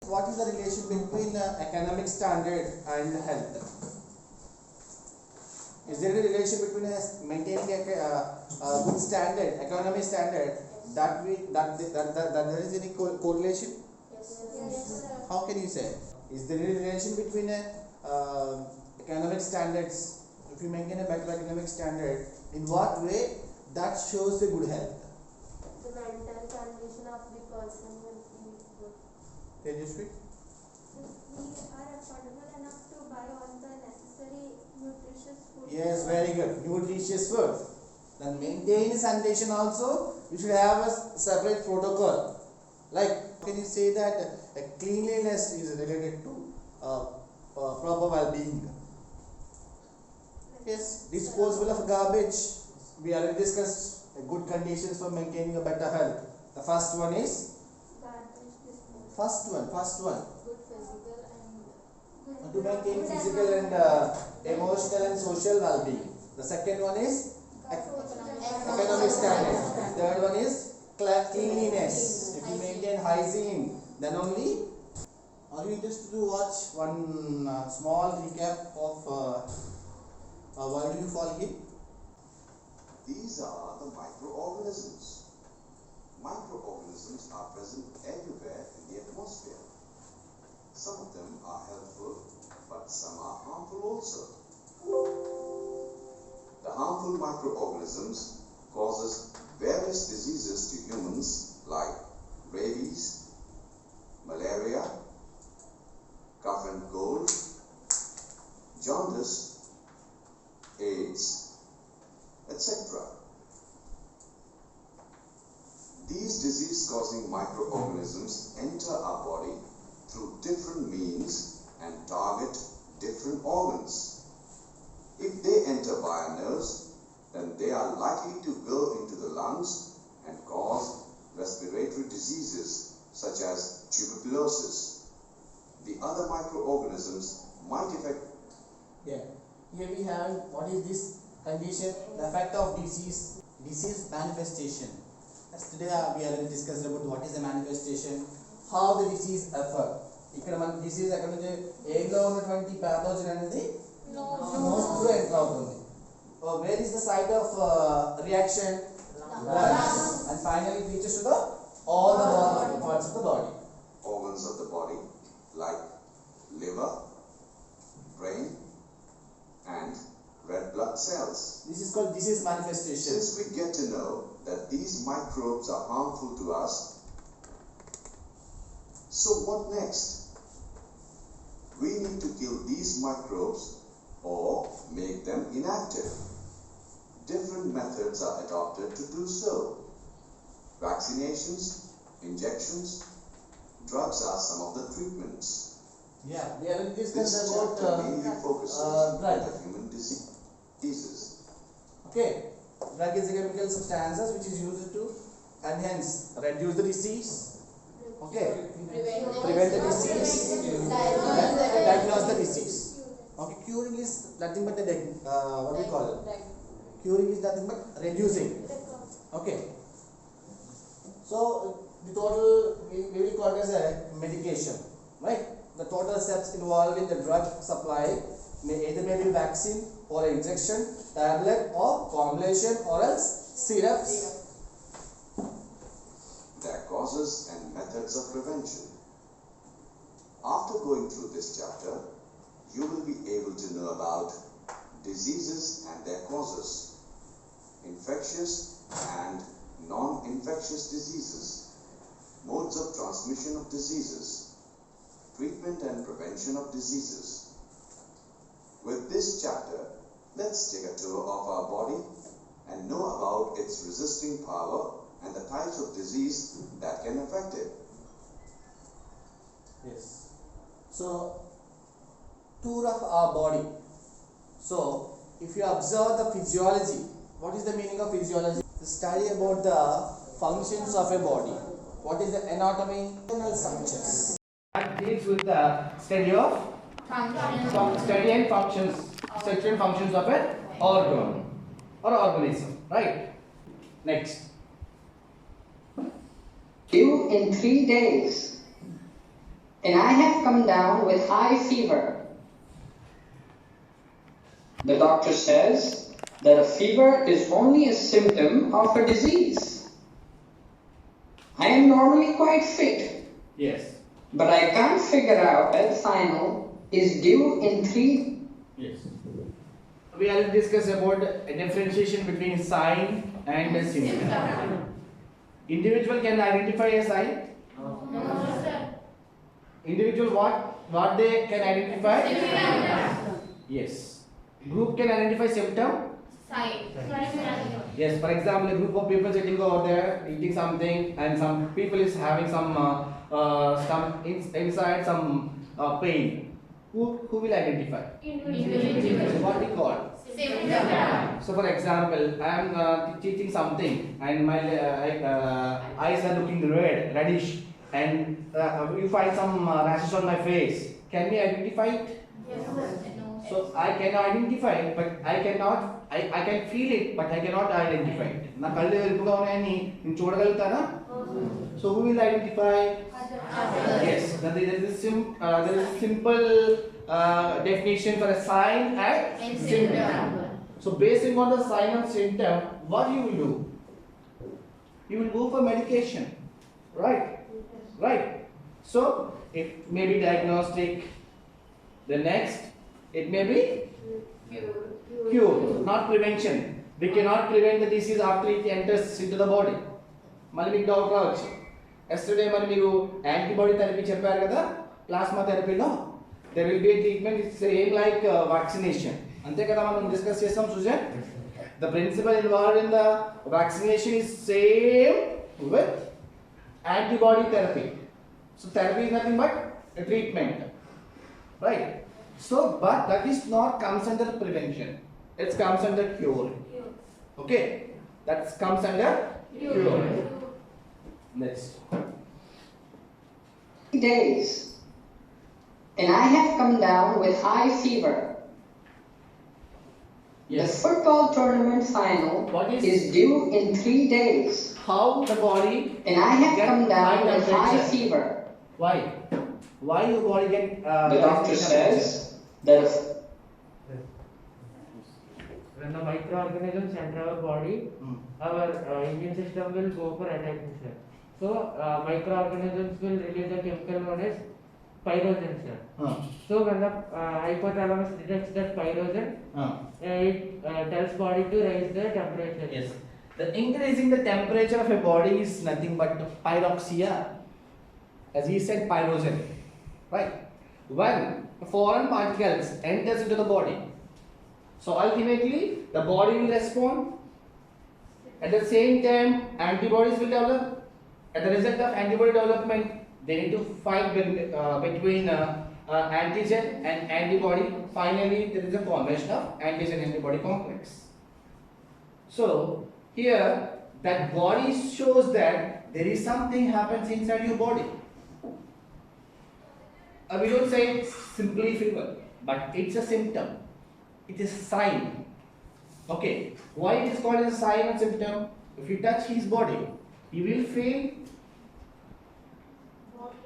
What is the relation between economic standard and health? Is there a relation between maintaining a good standard, economic standard, that there is any correlation? Yes. How can you say? Is there a relation between economic standards? If you maintain a better economic standard, in what way that shows a good health? The mental condition of the person will be good. Can you speak? We are affordable enough to buy all the necessary nutritious food. Yes, very good. Nutritious food. Then maintain sanitation also. You should have a separate protocol. Like, can you say that cleanliness is related to proper well-being? Yes. Disposal of garbage. We already discussed good conditions for maintaining a better health. The first one is Garbage disposal. first one. Good physical and To maintain physical and emotional and social well-being. The second one is economic standard. Third one is cleanliness. If you maintain hygiene, then only. Are you interested to watch one small recap of why do you fall ill? These are the microorganisms. Microorganisms are present everywhere in the atmosphere. Some of them are helpful, but some are harmful also. The harmful microorganisms causes various diseases to humans like rabies, malaria, cough and cold, jaundice, AIDS, etc. These disease-causing microorganisms enter our body through different means and target different organs. If they enter via nose, then they are likely to go into the lungs and cause respiratory diseases such as tuberculosis. The other microorganisms might affect. Yeah. Here we have what is this condition? The effect of disease manifestation. As today we already discussed about what is the manifestation, how the disease affect. ఇక్కడ మన disease ఎక్కడ నుంచి ఏలో ఉన్నటువంటి pathogen అనేది nose through enter అవుతుంది. Where is the site of reaction? Lungs. And finally it reaches to the all the parts of the body. Organs of the body like liver, brain, and red blood cells. This is called disease manifestation. Since we get to know that these microbes are harmful to us, so what next? We need to kill these microbes or make them inactive. Different methods are adopted to do so. Vaccinations, injections, drugs are some of the treatments. Yeah, we already This discussed about chapter mainly focuses on drug. the human diseases. Okay, drug is a chemical substances which is used to enhance, reduce the disease. Okay, prevent the disease, diagnose the disease. Okay, curing is nothing but what do you call it? Curing is nothing but reducing. Okay, so the total we will call it as a medication, right? The total steps involved in the drug supply may be vaccine or injection, tablet or formulation or else syrups. Their causes and methods of prevention. After going through this chapter, you will be able to know about diseases and their causes, infectious and non-infectious diseases, modes of transmission of diseases, treatment and prevention of diseases. With this chapter, let's take a tour of our body and know about its resisting power and the types of disease that can affect it. Yes. So, tour of our body. So, if you observe the physiology, what is the meaning of physiology? The study about the functions of a body. What is the anatomy? Internal structures. That deals with the study of study and functions, sexual functions of an organ or organism, right? Next. Due in 3 days. and I have come down with high fever. The doctor says that a fever is only a symptom of a disease. I am normally quite fit, Yes. but I can't figure out that final is due in 3. Yes. We have discussed about a differentiation between sign and a symptom. Individual can identify a sign. Individual what they can identify? Yes. Group can identify symptom. Yes. For example, a group of people sitting over there eating something, and some people is having some inside some pain. Who will identify? What we call. So, for example, I am teaching something, and my eyes are looking reddish, and you find some rashes on my face. Can we identify it? So I can identify it, but I cannot. I can feel it, but I cannot identify it. నా కళ్ళు ఎరుపుగా ఉన్నాయని నేను చూడగలుగుతానా? So who will identify? Yes, there is a simple definition for a sign and symptom. So basing on the sign and symptom, what you will do? You will go for medication, right? Right. So it may be diagnostic. The next, it may be cure, not prevention. We cannot prevent the disease after it enters into the body. మళ్ళీ మీకు doubt రావచ్చు. Yesterday మరి మీరు antibody therapy చెప్పారు కదా, plasma థెరపీలో there will be a treatment is same like vaccination. అంతే కదా మనం డిస్కస్ చేస్తాం Sujan. The principle involved in the vaccination is same with antibody therapy. So therapy is nothing but a treatment, right? So but that is not comes under prevention. It comes under cure. Okay, that comes under cure. Next. Days, and I have come down with high fever. Yes. The football tournament final What is- is due in 3 days, How the body and I have get come down high with high temperature? fever. Why? Why your body get The doctor high says that when the microorganisms enter our body, Hmm. our immune system will go for attacking cell. So microorganisms will release a chemical known as pyrogen cell. Huh. So when the hypothalamus detects that pyrogen, Huh. it tells body to raise the temperature. Yes. The increasing the temperature of a body is nothing but pyroxia. As he said, pyrogen. Right? When foreign particles enters into the body, so ultimately the body will respond. At the same time, antibodies will develop. At the result of antibody development, they need to fight between antigen and antibody. Finally, there is a formation of antigen-antibody complex. So here, that body shows that there is something happens inside your body. We don't say it's simply fever, but it's a symptom. It is a sign. Okay, why it is called as a sign and symptom? If you touch his body, he will feel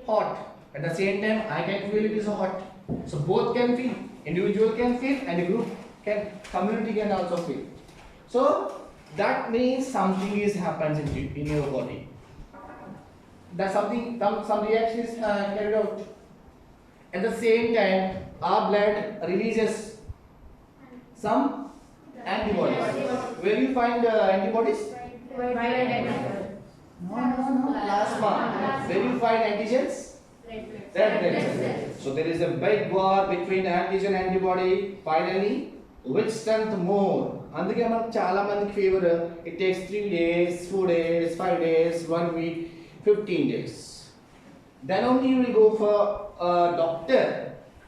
hot. At the same time, I can feel it is hot. So both can feel. Individual can feel, and the group can, community can also feel. So that means something is happens in your body. That something, some reaction is carried out. At the same time, our blood releases some antibodies. Where you find antibodies? No, plasma. Where you find antigens? Red blood cells. So there is a big war between antigen and antibody. Finally, which strength more? అందుకే మనకు చాలా మందికి fever it takes 3 days, 4 days, 5 days, 1 week, 15 days. Then only you will go for a doctor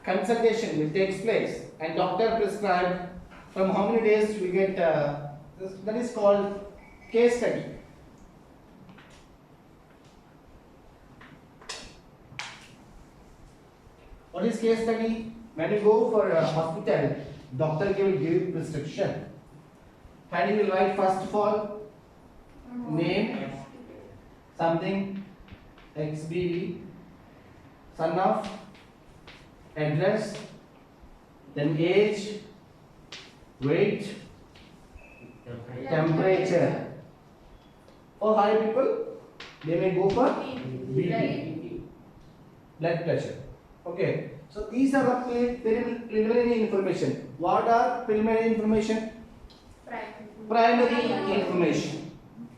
consultation will takes place, and doctor prescribe from how many days we get that is called case study. What is case study? When you go for a hospital, doctor will give you prescription, and he will write first of all name, something, XBV, son of, address, then age, weight, temperature. For high people, they may go for BP, blood pressure. Okay. So these are the preliminary information. What are preliminary information? Primary information.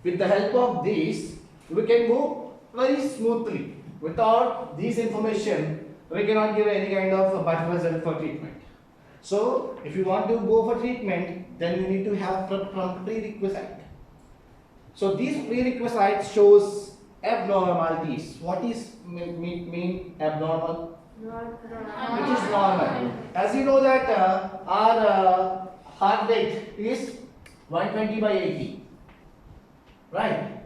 With the help of these, we can go very smoothly. Without these information, we cannot give any kind of better result for treatment. So, if you want to go for treatment, then you need to have prerequisite. So these prerequisites shows abnormalities. What is mean abnormal? Which is normal. As you know that our heart rate is 120 by 80, right?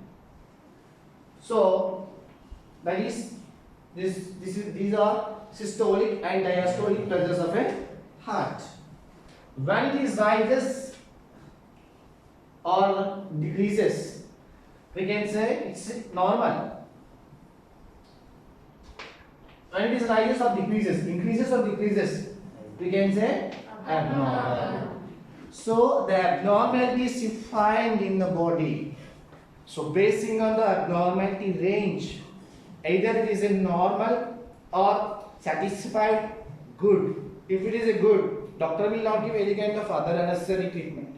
So that is these are systolic and diastolic pressures of a heart. When it is rises or decreases, we can say it's normal. When it is rises or decreases, increases or decreases, we can say abnormal. So the abnormalities you find in the body. So basing on the abnormality range, either it is a normal or satisfied good. If it is a good, doctor will not give any kind of other unnecessary treatment.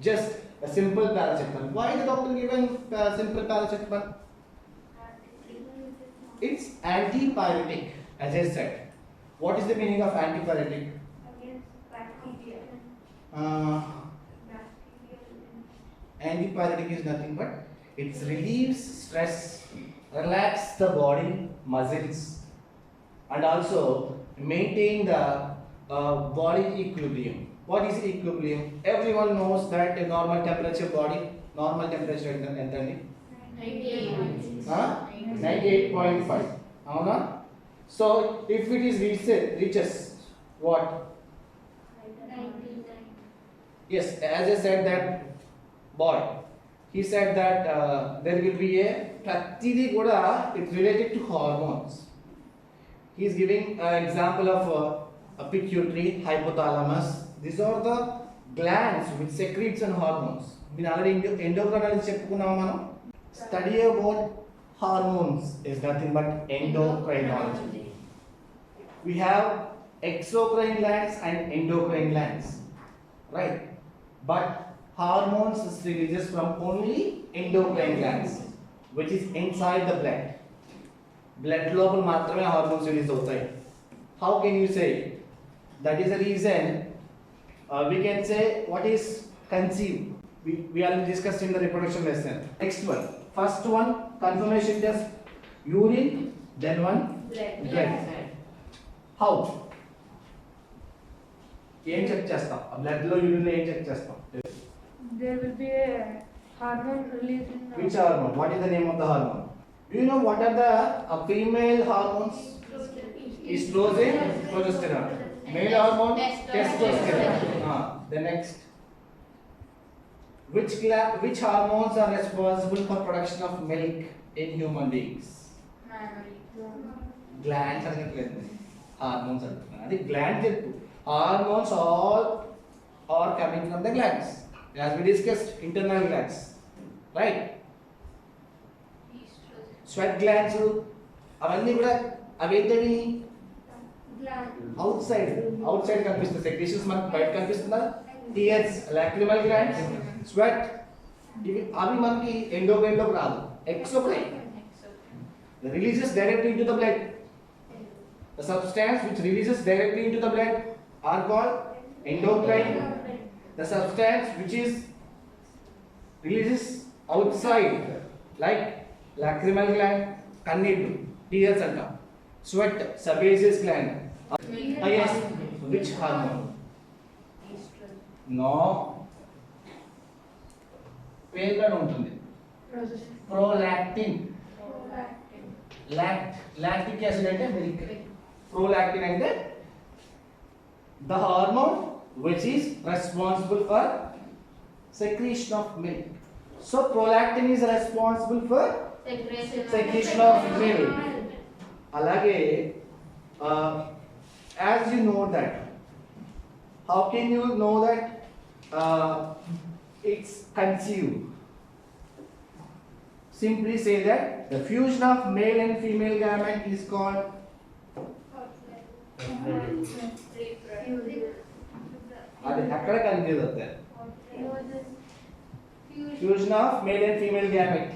Just a simple paracetamol. Why the doctor given simple paracetamol? It's antipyretic, as I said. What is the meaning of antipyretic? Against bacteria. Antipyretic is nothing but it relieves stress, relax the body muscles, and also maintain the body equilibrium. What is equilibrium? Everyone knows that a normal temperature body, normal temperature entandy 98.5. Avuna? So if it is reaches what? Yes, as I said that boy, he said that there will be a pratidi kuda, it's related to hormones. He is giving an example of a pituitary, hypothalamus. These are the glands which secretes and hormones. We already endocrinology study about hormones is nothing but endocrinology. We have exocrine glands and endocrine glands, right? But hormones is releases from only endocrine glands, which is inside the blood. Blood local maatrame hormones release hota hai. How can you say? That is the reason we can say what is conceive. We already discussed in the reproduction lesson. Next one. First one, confirmation test, urine, then one blood. How? ఏం check చేస్తాం blood లో urine లో ఏం check చేస్తాం There will be a hormone released in which hormone? What is the name of the hormone? Do you know what are the female hormones? Estrogen, progesterone. Male hormone, testosterone. The next, which hormones are responsible for production of milk in human beings? Glands are hormones are glands. Hormones all are coming from the glands, as we discussed, internal glands, right? Sweat glands అవన్నీ కూడా అవేంటవి outside కనిపిస్తుంది. Secretions మనకు బయట కనిపిస్తుందా? Tears, lacrimal glands, sweat, ఇవి అవి మనకి ఎండోక్రైన్లోకి రాదు. Exocrine releases directly into the blood. The substance which releases directly into the blood are called endocrine. The substance which is releases outside, like lacrimal gland, kanniddu, tears anta, sweat, sebaceous gland. Yes, which hormone? No. పేరుగా ఉంటుంది. Prolactin. Lactic acid అంటే milk. Prolactin అంటే the hormone which is responsible for secretion of milk. So prolactin is responsible for secretion of milk. అలాగే as you know that, how can you know that it's conceived? Simply say that the fusion of male and female gamete is called fusion of male and female gamete.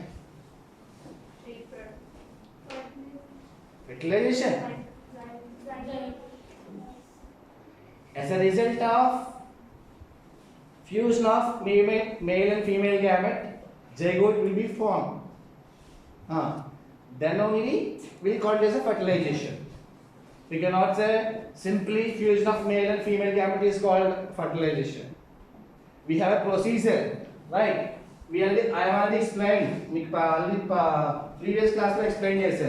Fertilization. As a result of fusion of male and female gamete, zygote will be formed. Then only we call it as a fertilization. We cannot say simply fusion of male and female gamete is called fertilization. We have a procedure, right? I have already explained. Previous class we explained yes.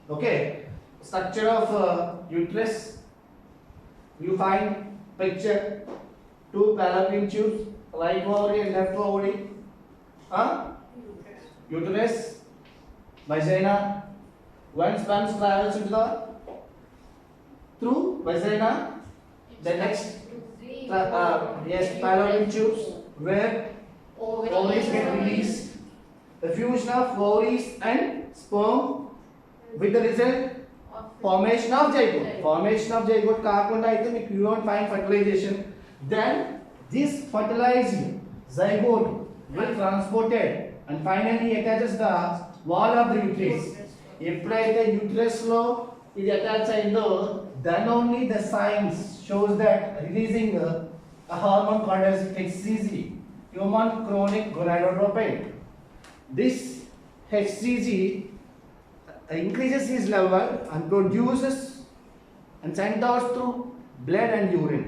Okay. Structure of uterus. You find picture. Two fallopian tubes, right ovary and left ovary. Uterus, vagina. When sperm travels into the through vagina, the next yes, fallopian tubes where ovaries get released. The fusion of ovaries and sperm with the result formation of zygote. Formation of zygote kaakunda aithe you won't find fertilization. Then this fertilized zygote will transported and finally attaches the wall of the uterus. Eppadaithe uterus lo ఇది attach అయిందో then only the signs shows that releasing a hormone called as HCG, human chronic gonadotropin. This HCG increases its level and produces and sent out through blood and urine.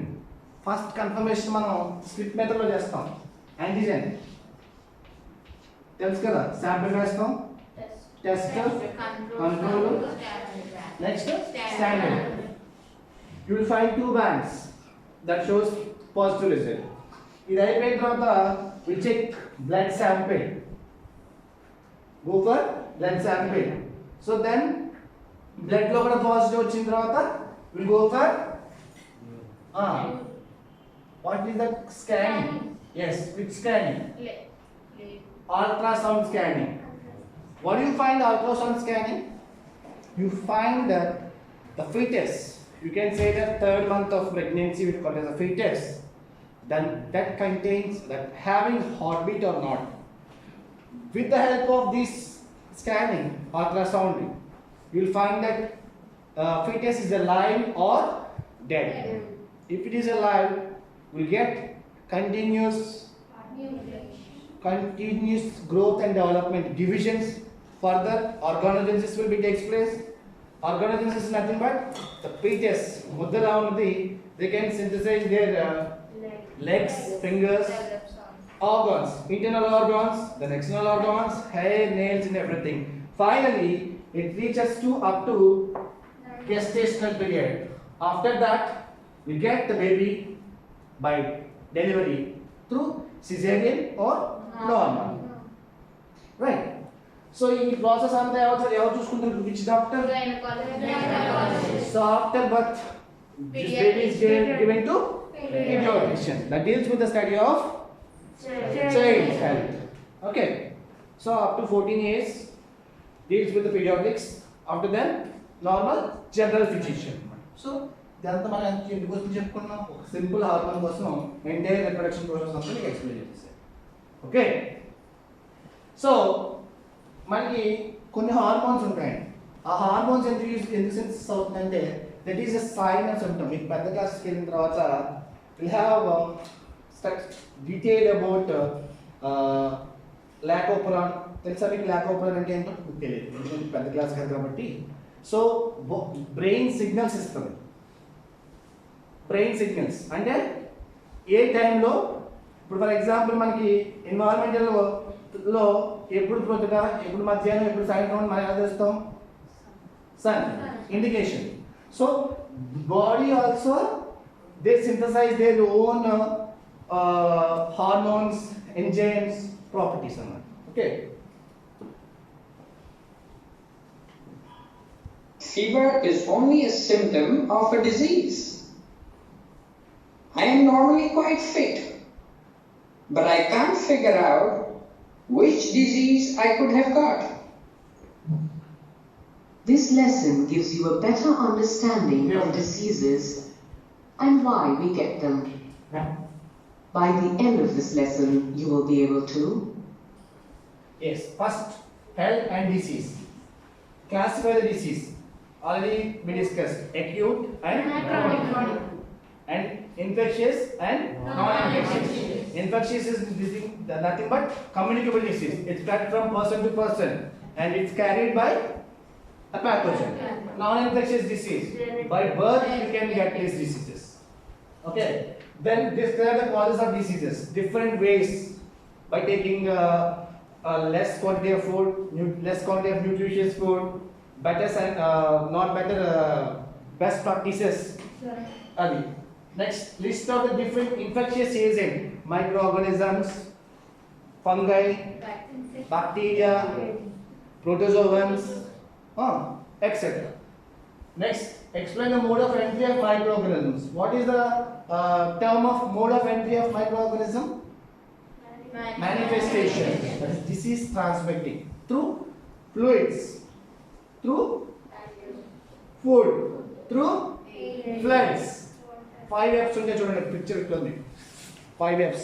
First confirmation మనం slip method లో చేస్తాం. Antigen తెలుసు కదా, sample వేస్తాం, test, control, next standard. You will find two bands that shows positive result. ఇది అయిపోయిన తర్వాత we check blood sample. Go for blood sample. So then blood లో కూడా పాజిటివ్ వచ్చిన తర్వాత we go for what is that scanning? Yes, which scanning? Ultrasound scanning. What do you find ultrasound scanning? You find that the fetus, you can say that third month of pregnancy we call it as a fetus, then that contains that having heartbeat or not. With the help of this scanning, ultrasounding, you will find that fetus is alive or dead. If it is alive, we get continuous growth and development, divisions, further organogenesis will be takes place. Organogenesis is nothing but the fetus muddala unnadi, they can synthesize their legs, fingers, organs, internal organs, then external organs, hair, nails and everything. Finally it reaches to up to gestational period. After that we get the baby by delivery through cesarean or normal, right? So in process ante evaru chuskuntaru, which doctor? So after birth this baby is given to pediatrician that deals with the study of child health. Okay, so up to 14 years deals with the pediatrics, after that normal general physician. So ఇదంతా మనం ఎందుకు వచ్చి చెప్పుకున్నాం, ఒక simple hormone కోసం entire reproduction process అంతా మీకు explain చేసేసాను. ఓకే, సో మనకి కొన్ని హార్మోన్స్ ఉంటాయండి. ఆ హార్మోన్స్ ఎందుకు సింథసిస్ అవుతుందంటే that is a sign and symptom. మీకు పెద్ద క్లాస్కి వెళ్ళిన తర్వాత విల్ హ్యావ్ డీటెయిల్ అబౌట్ లాకోపరాన్. తెలుసా మీకు లాకోపరాన్ అంటే ఏంటో? మీకు తెలియదు ఎందుకంటే పెద్ద క్లాస్ కాదు కాబట్టి. సో బ్రెయిన్ సిగ్నల్స్ ఇస్తుంది. బ్రెయిన్ సిగ్నల్స్ అంటే ఏ టైంలో, ఇప్పుడు ఫర్ ఎగ్జాంపుల్ మనకి ఎన్వైరన్మెంటల్లో ఎప్పుడు పొద్దుట, ఎప్పుడు మధ్యాహ్నం, ఎప్పుడు సాయంత్రం మనం ఎలా చేస్తాం? Sun indication. So body also they synthesize their own hormones, enzymes, properties అన్నమాట. Okay, fever is only a symptom of a disease. I am normally quite fit, but I can't figure out which disease I could have got. This lesson gives you a better understanding of diseases and why we get them. By the end of this lesson, you will be able to Yes, first health and disease. Classify the disease. Already we discussed acute and chronic, and infectious and non-infectious. Infectious is nothing but communicable disease. It's spread from person to person and it's carried by a pathogen. Non-infectious disease. By birth you can get these diseases. Okay. Then describe the causes of diseases. Different ways by taking less quantity of food, less quantity of nutritious food, better not better best practices. Next, list of the different infectious agents: microorganisms, fungi, bacteria, protozoans, etc. Next, explain the mode of entry of microorganisms. What is the term of mode of entry of microorganism? Manifestation. That is disease transmitting through fluids, through food, through floods. 5 F's unde chudandi picture ittundi. 5 F's.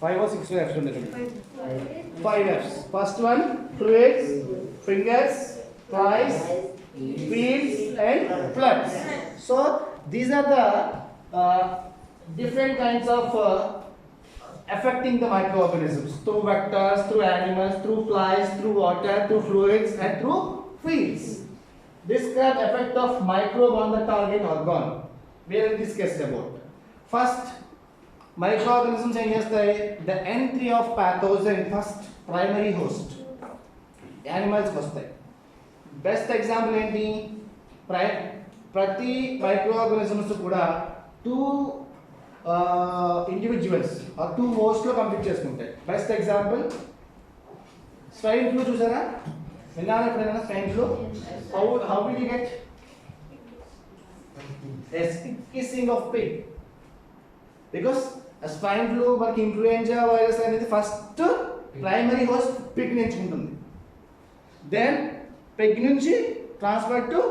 5 or 6 F's unde chudandi. 5 F's. First one, fluids, fingers, flies, fields and floods. So these are the different kinds of affecting the microorganisms through vectors, through animals, through flies, through water, through fluids and through fields. Describe effect of microbe on the target organ. We will discuss about. First, microorganisms are the entry of pathogen first primary host. Animals vastayi. Best example enti prati microorganisms kuda two individuals or two hosts lo compete chestuntayi. Best example swine flu chusara. Vinnara eppudaina swine flu? How will you get? Yes, kissing of pig. Because a swine flu మనకి influenza virus అనేది first primary host pig నుంచి ఉంటుంది. Then pig నుంచి transfer to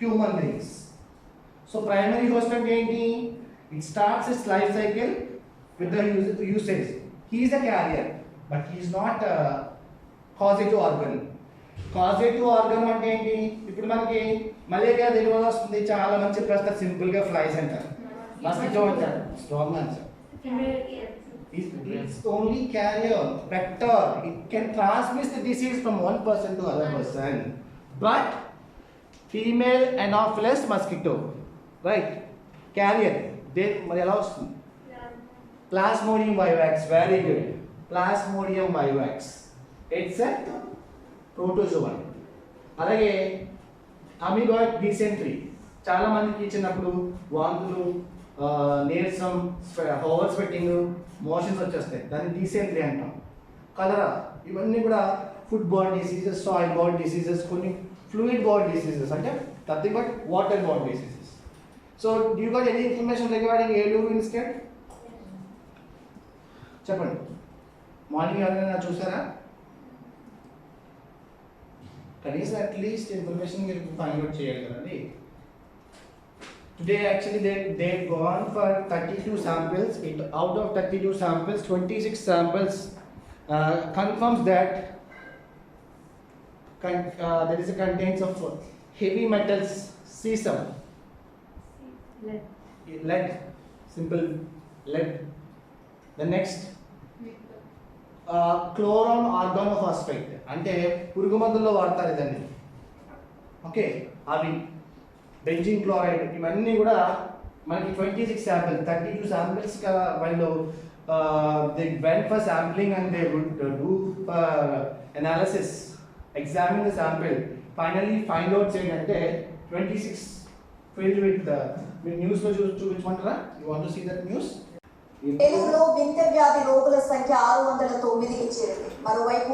human beings. So primary host అంటే ఏంటి? It starts its life cycle with the usage. He is a carrier, but he is not a causative organ. Causative organ అంటే ఏంటి? ఇప్పుడు మనకి malaria దేని వల్ల వస్తుంది? చాలా మంది చెప్పేస్తారు సింపుల్ గా ఫ్లైస్ అంటారు. మస్కిటో అంటారు. Strong answer. It's only carrier, vector. It can transmit the disease from one person to other person. But female Anopheles mosquito, right? Carrier. They మరి ఎలా వస్తుంది? Plasmodium vivax. Very good. Plasmodium vivax. It's a protozoan. అలాగే amoeboid dysentery చాలా మందికి ఇచ్చినప్పుడు వాంతులు, నీరసం, hover sweating, motions వచ్చేస్తాయి. దాన్ని డిసెంట్రీ అంటాం. కలరా ఇవన్నీ కూడా food borne diseases, soil borne diseases, కొన్ని ఫ్లూయిడ్ బోర్న్ డిసీజెస్ అంటే nothing but water borne diseases. So do you got any information regarding Eluru incident? చెప్పండి. మార్నింగ్ ఎవరైనా చూసారా? కనీసం అట్లీస్ట్ ఇన్ఫర్మేషన్ మీరు ఫైండ్ అవుట్ చేయాలి కదండి. Today actually they've gone for 32 samples. Out of 32 samples, 26 samples confirms that there is a contents of heavy metals, cesium, lead, simple lead. The next chlorine organophosphate అంటే పురుగు మందుల్లో వాడతారు ఇదండి. Okay, అవి benzene chloride ఇవన్నీ కూడా మనకి 26 శాంపిల్ 32 శాంపిల్స్ వాళ్ళు they went for sampling and they would do analysis, examine the sample, finally find outs ఏంటంటే 26 ఫిల్డ్ విత్ మీరు న్యూస్లో చూపించమంటారా? You want to see that news? ఏలూరులో వింత వ్యాధి రోగుల సంఖ్య 609కి చేరింది. మరోవైపు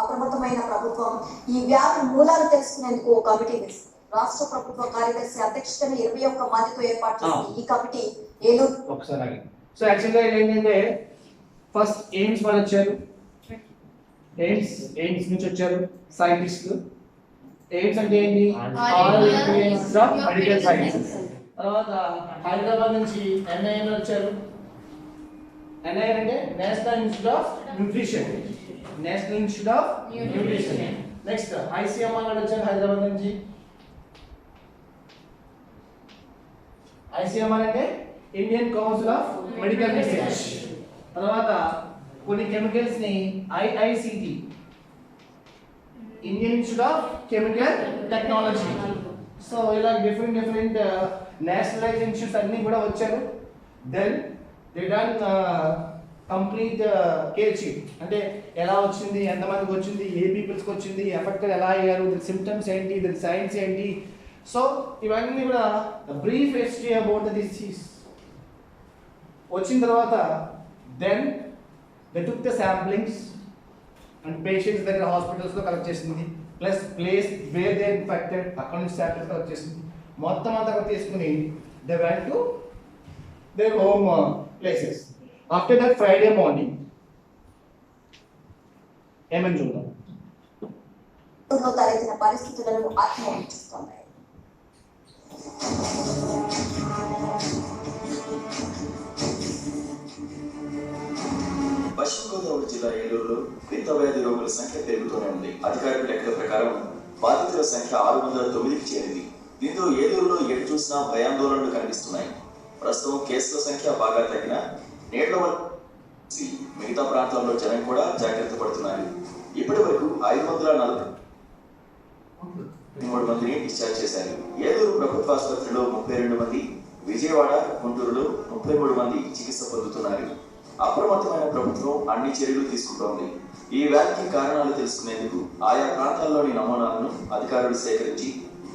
అప్రమత్తమైన ప్రభుత్వం ఈ వ్యాధి మూలాలు తెలుసుకునేందుకు ఓ కమిటీ వేసింది. రాష్ట్ర ప్రభుత్వ కార్యదర్శి అధ్యక్షతన 21 మందితో ఏర్పాటు చేసిన ఈ కమిటీ ఏలూరు ఒకసారి. సో యాక్చువల్గా ఏంటంటే ఫస్ట్ ఎయిమ్స్ వాళ్ళు వచ్చారు, ఎయిమ్స్ నుంచి వచ్చారు సైంటిస్టులు. ఎయిమ్స్ అంటే ఏంటి? All institutes of medical sciences. తర్వాత హైదరాబాద్ నుంచి ఎన్ఐఎన్ వచ్చారు. ఎన్ఐఎన్ అంటే national institute of nutrition. National institute of nutrition. Next ICMR వాళ్ళు వచ్చారు హైదరాబాద్ నుంచి. ఐసీఎంఆర్ అంటే Indian council of medical research. తర్వాత కొన్ని కెమికల్స్ ని IICT, Indian institute of chemical technology. So ఇలా డిఫరెంట్ నేషనలైజ్ ఇన్స్టిట్యూట్స్ అన్ని కూడా వచ్చారు. Then they done complete care sheet, అంటే ఎలా వచ్చింది, ఎంతమందికి వచ్చింది, ఏ పీపుల్స్కి వచ్చింది, ఎఫెక్టెడ్ ఎలా అయ్యారు, ది సిమ్టమ్స్ ఏంటి, ది సైన్స్ ఏంటి. సో ఇవన్నీ కూడా brief history about the disease వచ్చిన తర్వాత then they took the samplings and patients దగ్గర హాస్పిటల్స్లో కలెక్ట్ చేసింది, plus place where they infected అక్కడ నుంచి శాంపిల్స్ కలెక్ట్ చేసింది. మొత్తం అంతా తీసుకుని they went to their home places. After that Friday morning ఏమని చూద్దాం. తలెత్తిన పరిస్థితులను ఆత్మహత్యిస్తున్నాయి. పశ్చిమ గోదావరి జిల్లా ఏలూరులో వింత వ్యాధి రోగుల సంఖ్య పెరుగుతూనే ఉంది. అధికారిక లెక్కల ప్రకారం బాధితుల సంఖ్య 609కి చేరింది. దీంతో ఏలూరులో ఎటు చూసినా భయాందోళనలు కనిపిస్తున్నాయి. ప్రస్తుతం కేసుల సంఖ్య బాగా తగ్గిన నేళ్ల వరకు మిగతా ప్రాంతాల్లో జనం కూడా జాగ్రత్త పడుతున్నారు. ఇప్పటి వరకు 543 మందిని డిశ్చార్జ్ చేశారు. ఏలూరు ప్రభుత్వ ఆసుపత్రిలో 32 మంది, విజయవాడ, గుంటూరులో 33 మంది చికిత్స పొందుతున్నారు. అప్రమత్తమైన ప్రభుత్వం అన్ని చర్యలు తీసుకుంటోంది. ఈ వ్యాధికి కారణాలు తెలుసుకునేందుకు ఆయా ప్రాంతాల్లోని నమూనాలను అధికారులు సేకరించి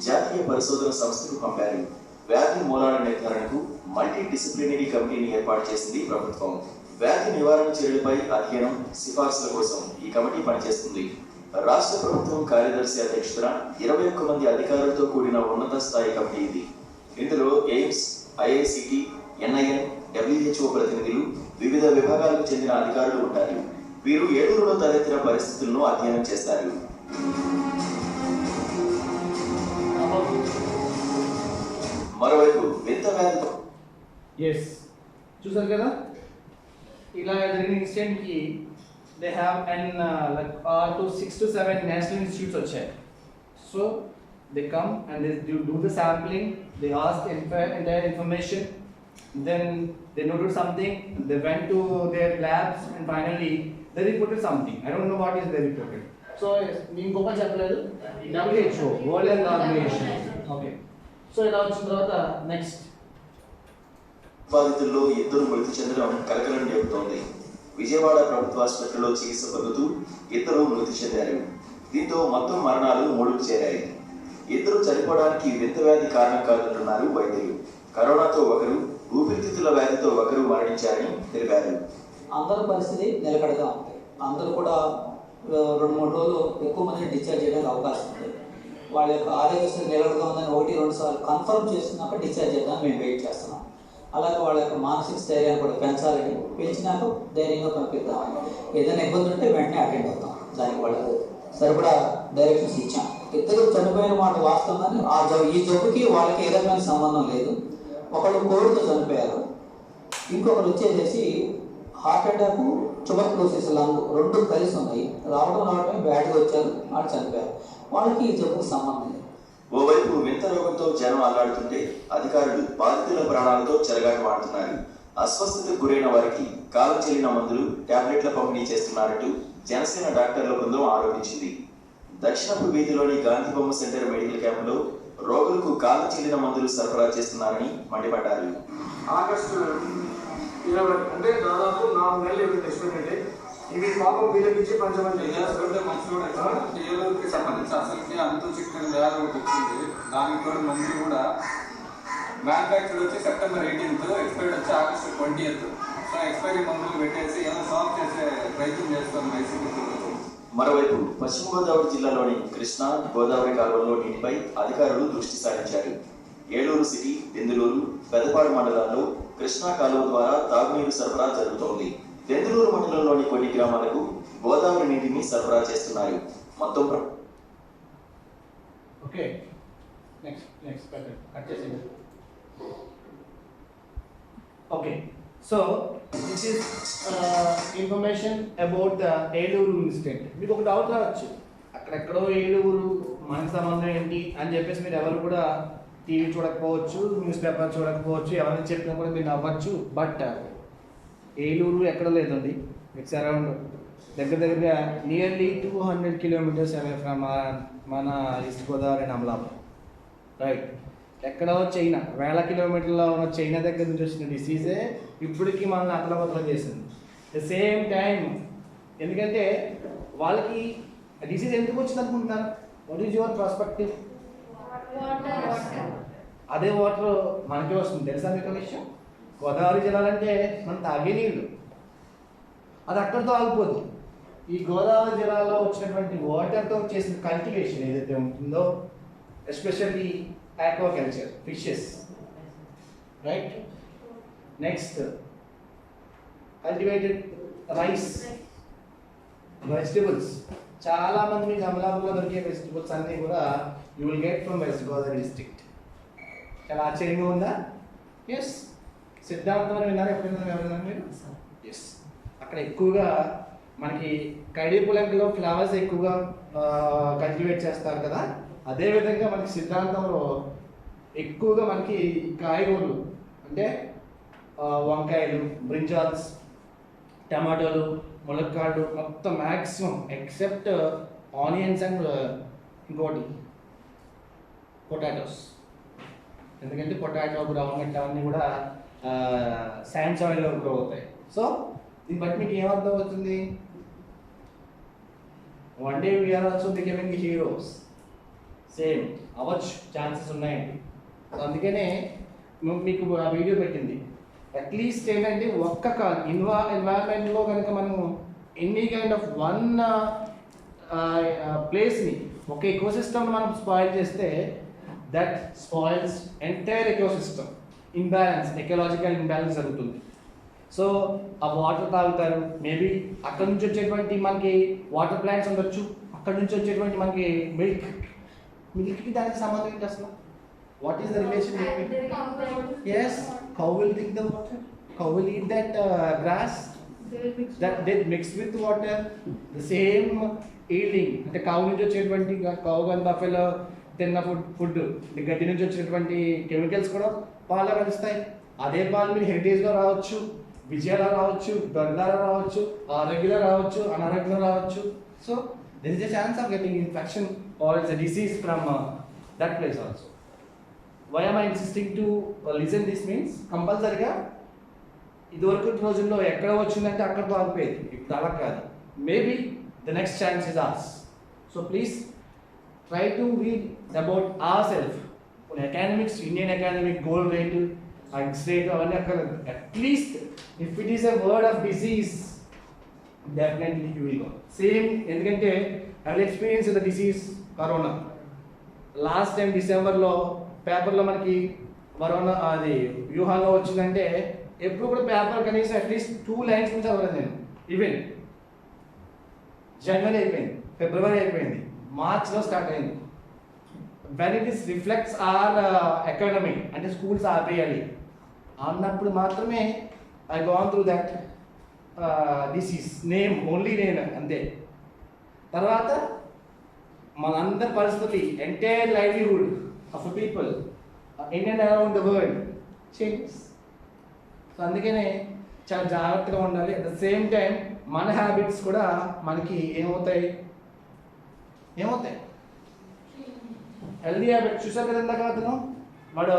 జాతీయ పరిశోధన సంస్థకు పంపారు. వ్యాధి మూలాల నిర్ధారణకు మల్టీ డిసిప్లినరీ కమిటీని ఏర్పాటు చేసింది ప్రభుత్వం. వ్యాధి నివారణ చర్యలపై అధ్యయనం, సిఫార్సుల కోసం ఈ కమిటీ పనిచేస్తుంది. రాష్ట్ర ప్రభుత్వం కార్యదర్శి అధ్యక్షతన 21 మంది అధికారులతో కూడిన ఉన్నత స్థాయి కమిటీ ఇది. ఇందులో ఎయిమ్స్, ఐఐసిటి, ఎన్ఐఎన్, WHO ప్రతినిధులు, వివిధ విభాగాలకు చెందిన అధికారులు ఉంటారు. వీరు ఏలూరులో తలెత్తిన పరిస్థితులను అధ్యయనం చేస్తారు. మరోవైపు వింత వ్యాధితో చూసారు కదా, ఇలా జరిగిన ఇన్సిడెంట్ కి they have like 6 to 7 national institutes వచ్చాయి. So they come and they do the sampling, they ask entire information, then they noted something, they went to their labs and finally they reported something. I don't know what is they reported. So ఇంకొక చెప్పలేదు, WHO, World Health Organization. Okay, so ఇలా వచ్చిన తర్వాత next బాధితుల్లో 2 మృతి చెందడం కలకలం రేపుతోంది. విజయవాడ ప్రభుత్వ ఆసుపత్రిలో చికిత్స పొందుతూ 2 మృతి చెందారు. దీంతో మొత్తం మరణాలు 3కు చేరాయి. 2 చనిపోవడానికి వింత వ్యాధి కారణం కాదంటున్నారు వైద్యులు. కరోనాతో ఒకరు, ఊపిరితిత్తుల వ్యాధితో ఒకరు మరణించారని తెలిపారు. అందరి పరిస్థితి నిలకడగా ఉంది. అందరూ కూడా 2-3 రోజులు ఎక్కువ మందిని డిశ్చార్జ్ చేయడానికి అవకాశం ఉంది. వాళ్ళ యొక్క ఆరోగ్య స్థితి నిలకడగా ఉందని 1-2 సార్లు కన్ఫర్మ్ చేసినాక డిశ్చార్జ్ చేద్దామని మేము వెయిట్ చేస్తున్నాం. అలాగే వాళ్ళ యొక్క మానసిక స్థైర్యాన్ని కూడా పెంచాలని, పెంచినాక ధైర్యంగా పంపిద్దామని. ఏదైనా ఇబ్బంది ఉంటే వెంటనే అటెండ్ అవుతాం. దానికి వాళ్ళకు సరిపడా డైరెక్షన్స్ ఇచ్చాం. 2 చనిపోయిన మాట వాస్తవాన్ని ఈ జబ్బుకి వాళ్ళకి ఏ రకమైన సంబంధం లేదు. ఒకళ్ళు కోవిడ్తో చనిపోయారు, ఇంకొకరు వచ్చేసేసి హార్ట్ అటాక్, ట్యూబర్క్లోసిస్, లంగ్ 2 కలిసి ఉన్నాయి. రావడమే బ్యాడ్గా వచ్చారు, వాళ్ళు చనిపోయారు. వాళ్ళకి ఈ జబ్బుకు సంబంధం లేదు. ఓవైపు వింత రోగంతో జనం అల్లాడుతుంటే అధికారులు బాధితుల ప్రాణాలతో చెలగాటమాడుతున్నారు. అస్వస్థతకు గురైన వారికి కాలం చెల్లిన మందులు, టాబ్లెట్ల పంపిణీ చేస్తున్నారంటూ జనసేన డాక్టర్ల బృందం ఆరోపించింది. దక్షిణపు వీధిలోని గాంధీ బొమ్మ సెంటర్ మెడికల్ క్యాంపులో రోగులకు కాలం చెల్లిన మందులు సరఫరా చేస్తున్నారని మండిపడ్డారు. ఆగస్టు 20 అంటే దాదాపు 4 నెలలు ఎక్స్పెక్టెడ్. ఇవి పాపం వీళ్ళకి పంచమంది ఏలూరుకి సంబంధించి అసలుకి అంతు చిక్కని వ్యాధి ఒకటి వచ్చింది. దానికి కూడా మందులు కూడా మ్యానుఫ్యాక్చర్ వచ్చి సెప్టెంబర్ 18th, ఎక్స్పైర్డ్ వచ్చి ఆగస్టు 20th. ఎక్స్పైరీ మందులు పెట్టేసి ఏమైనా సాల్వ్ చేసే ప్రయత్నం చేస్తాం వైసీపీ ప్రభుత్వం. మరోవైపు పశ్చిమ గోదావరి జిల్లాలోని కృష్ణా గోదావరి కాలువల్లో నీటిపై అధికారులు దృష్టి సారించారు. ఏలూరు సిటీ, దెందులూరు, పెదపాడు మండలాల్లో కృష్ణా కాలువ ద్వారా తాగునీరు సరఫరా జరుగుతోంది. దెందులూరు మండలంలోని కొన్ని గ్రామాలకు గోదావరి నీటిని సరఫరా చేస్తున్నారు. మొత్తం ఓకే నెక్స్ట్ కట్ చేసేయండి. Okay so this is information about the Eluru incident. మీకు ఒక డౌట్ రావచ్చు, అక్కడెక్కడో ఏలూరు మనకి సంబంధం ఏంటి అని చెప్పేసి మీరు ఎవరు కూడా టీవీ చూడకపోవచ్చు, న్యూస్ పేపర్ చూడకపోవచ్చు, ఎవరైనా చెప్పినా కూడా మీరు నవ్వచ్చు. బట్ ఏలూరు ఎక్కడ లేదండి, ఇట్స్ అరౌండ్ దగ్గరగా నియర్లీ 200 కిలోమీటర్స్ అవే ఫ్రమ్ మన east Godavari and Amalapuram, right. ఎక్కడో చైనా, వేల కిలోమీటర్లో ఉన్న చైనా దగ్గర నుంచి వచ్చిన డిసీజే ఇప్పటికీ మనల్ని అతలబతలం చేసింది. ద సేమ్ టైం ఎందుకంటే వాళ్ళకి డిసీజ్ ఎందుకు వచ్చింది అనుకుంటున్నారు? What is your perspective? అదే వాటర్ మనకే వస్తుంది. తెలుసా మీకు విషయం? గోదావరి జలాలంటే మనం తాగే నీళ్ళు, అది అక్కడితో ఆగిపోదు. ఈ గోదావరి జలాల్లో వచ్చినటువంటి వాటర్తో చేసిన కల్టివేషన్ ఏదైతే ఉంటుందో, especially aquaculture, fishes, right? Next, cultivated rice, vegetables. చాలా మంది అమలాపురంలో దొరికే వెజిటబుల్స్ అన్నీ కూడా you will get from west Godavari district. చాలా ఆశ్చర్యంగా ఉందా? ఎస్. సిద్ధాంతం అని విన్నారు ఎప్పుడైనా? ఎవరైనా మీరు? ఎస్. అక్కడ ఎక్కువగా మనకి కైడీపులంకలో ఫ్లవర్స్ ఎక్కువగా కల్టివేట్ చేస్తారు కదా, అదేవిధంగా మనకి సిద్ధాంతంలో ఎక్కువగా మనకి కాయగూరలు అంటే వంకాయలు, బ్రింజాల్స్, టమాటోలు, ములక్కాడు మొత్తం మ్యాక్సిమం ఎక్సెప్ట్ ఆనియన్స్ అండ్ ఇంకోటి పొటాటోస్. ఎందుకంటే పొటాటో, గ్రౌండ్ అవన్నీ కూడా శాండ్ సాయిల్లో గ్రో అవుతాయి. సో దీన్ని బట్టి మీకు ఏమర్థం అవుతుంది? One day we are also becoming heroes. Same అవ్వచ్చు, ఛాన్సెస్ ఉన్నాయండి. సో అందుకనే మీకు ఆ వీడియో పెట్టింది. అట్లీస్ట్ ఏంటంటే ఒక్క కాల్ ఎన్వైరన్మెంట్లో కనుక మనము ఎనీ కైండ్ ఆఫ్ వన్ ప్లేస్ని, ఒక ఎకోసిస్టమ్ మనం స్పాయిల్ చేస్తే that spoils entire ecosystem. Imbalance, ecological imbalance జరుగుతుంది. సో ఆ వాటర్ తాగుతారు, మేబీ అక్కడ నుంచి వచ్చేటువంటి మనకి వాటర్ ప్లాంట్స్ ఉండొచ్చు, అక్కడ నుంచి వచ్చేటువంటి మనకి మిల్క్కి దానికి సంబంధం ఏంటి అసలు? What is the relation? Yes, cow will drink the water, cow will eat that grass, that they mix with water. The same eating, అంటే కౌ నుంచి వచ్చేటువంటి కౌ కానీ బఫెలో తిన్న ఫుడ్ గడ్డి నుంచి వచ్చేటువంటి కెమికల్స్ కూడా పాలు కలుస్తాయి. అదే పాలు మీరు హెరిటేజ్లో రావచ్చు, విజయాలో రావచ్చు, దొంగలో రావచ్చు, ఆరోగ్యంలో రావచ్చు, అనారోగ్యంలో రావచ్చు. So there is a chance of getting infection or it's a disease from that place also. Why am I insisting to listen this means? కంపల్సరిగా ఇదివరకు రోజుల్లో ఎక్కడ వచ్చిందంటే అక్కడితో ఆగిపోయేది, ఇప్పుడు అలా కాదు. Maybe the next chance is ours. So please try to read about our self. Academics, Indian academic gold rate, x rate అవన్నీ అక్కర్లేదు. At least if it is a word of disease, definitely you will go. Same, ఎందుకంటే I will experience the disease corona. Last time డిసెంబర్లో పేపర్లో మనకి corona అది వ్యూహాల్లో వచ్చిందంటే ఎప్పుడు కూడా పేపర్ కనీసం అట్లీస్ట్ 2 lines నుంచి చదవలేదు నేను. ఈవెన్ జనవరి అయిపోయింది, ఫిబ్రవరి అయిపోయింది, మార్చ్లో స్టార్ట్ అయింది. When it is reflects our economy, అంటే స్కూల్స్ ఆపేయాలి అన్నప్పుడు మాత్రమే I gone through that disease name, only name అంతే. తర్వాత మనందరి పరిస్థితి, entire livelihood of people in and around the world changes. So అందుకనే చాలా జాగ్రత్తగా ఉండాలి. అట్ ద సేమ్ టైం మన హ్యాబిట్స్ కూడా మనకి ఏమవుతాయి హెల్దీ హ్యాబిట్స్. చూసారు కదా ఇందాక అతను వాడు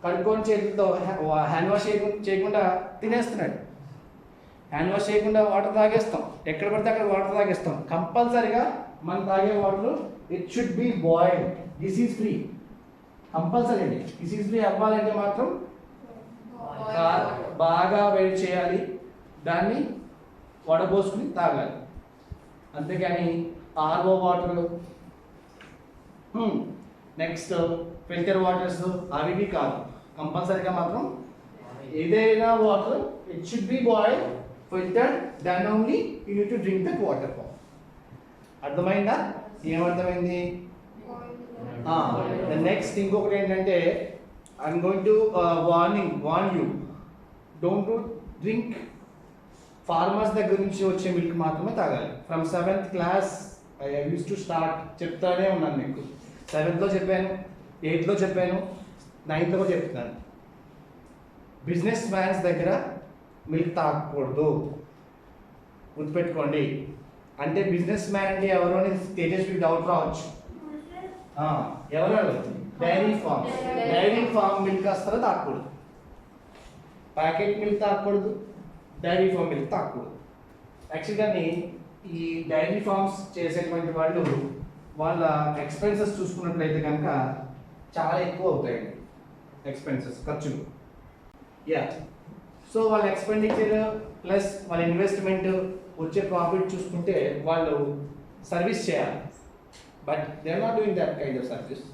కడుక్కొని చేతులతో హ్యాండ్ వాష్ చేయకుండా తినేస్తున్నాడు. హ్యాండ్ వాష్ చేయకుండా వాటర్ తాగేస్తాం, ఎక్కడ పడితే అక్కడ వాటర్ తాగేస్తాం. కంపల్సరీగా మనం తాగే water it should be boiled, disease free. Compulsory అండి. డిసీజ్ ఫ్రీ అవ్వాలంటే మాత్రం బాగా వేడి చేయాలి, దాన్ని వడబోసుకుని తాగాలి. అంతేగాని RO water, next filter waters అవి కాదు. కంపల్సరీగా మాత్రం ఏదైనా water it should be boil, filtered, then only you need to drink that water. అర్థమైందా? ఏమర్థమైంది? నెక్స్ట్ ఇంకొకటి ఏంటంటే I'm going to warn you, don't drink farmers దగ్గర నుంచి వచ్చే మిల్క్ మాత్రమే తాగాలి. From 7th class I use to start చెప్తానే ఉన్నాను మీకు. 7th లో చెప్పాను, 8th లో చెప్పాను, 9th లో కూడా చెప్తున్నాను. బిజినెస్ మ్యాన్స్ దగ్గర మిల్క్ తాగకూడదు, గుర్తుపెట్టుకోండి. అంటే బిజినెస్ మ్యాన్ అంటే ఎవరు అని తేజస్వికి డౌట్ రావచ్చు. ఎవరు? డైరీ ఫార్మ్ మిల్క్ వస్తారో తాగకూడదు, ప్యాకెట్ మిల్క్ తాగకూడదు, డైరీ ఫార్మ్ మిల్క్ తాగకూడదు. యాక్చువల్గాని ఈ డైరీ ఫార్మ్స్ చేసేటువంటి వాళ్ళు వాళ్ళ ఎక్స్పెన్సెస్ చూసుకున్నట్లయితే కనుక చాలా ఎక్కువ అవుతాయండి, ఎక్స్పెన్సెస్, ఖర్చులు. యా, సో వాళ్ళ ఎక్స్పెండిచర్ ప్లస్ వాళ్ళ ఇన్వెస్ట్మెంట్ వచ్చే ప్రాఫిట్ చూసుకుంటే వాళ్ళు సర్వీస్ చేయాలి. But they are not doing that kind of service.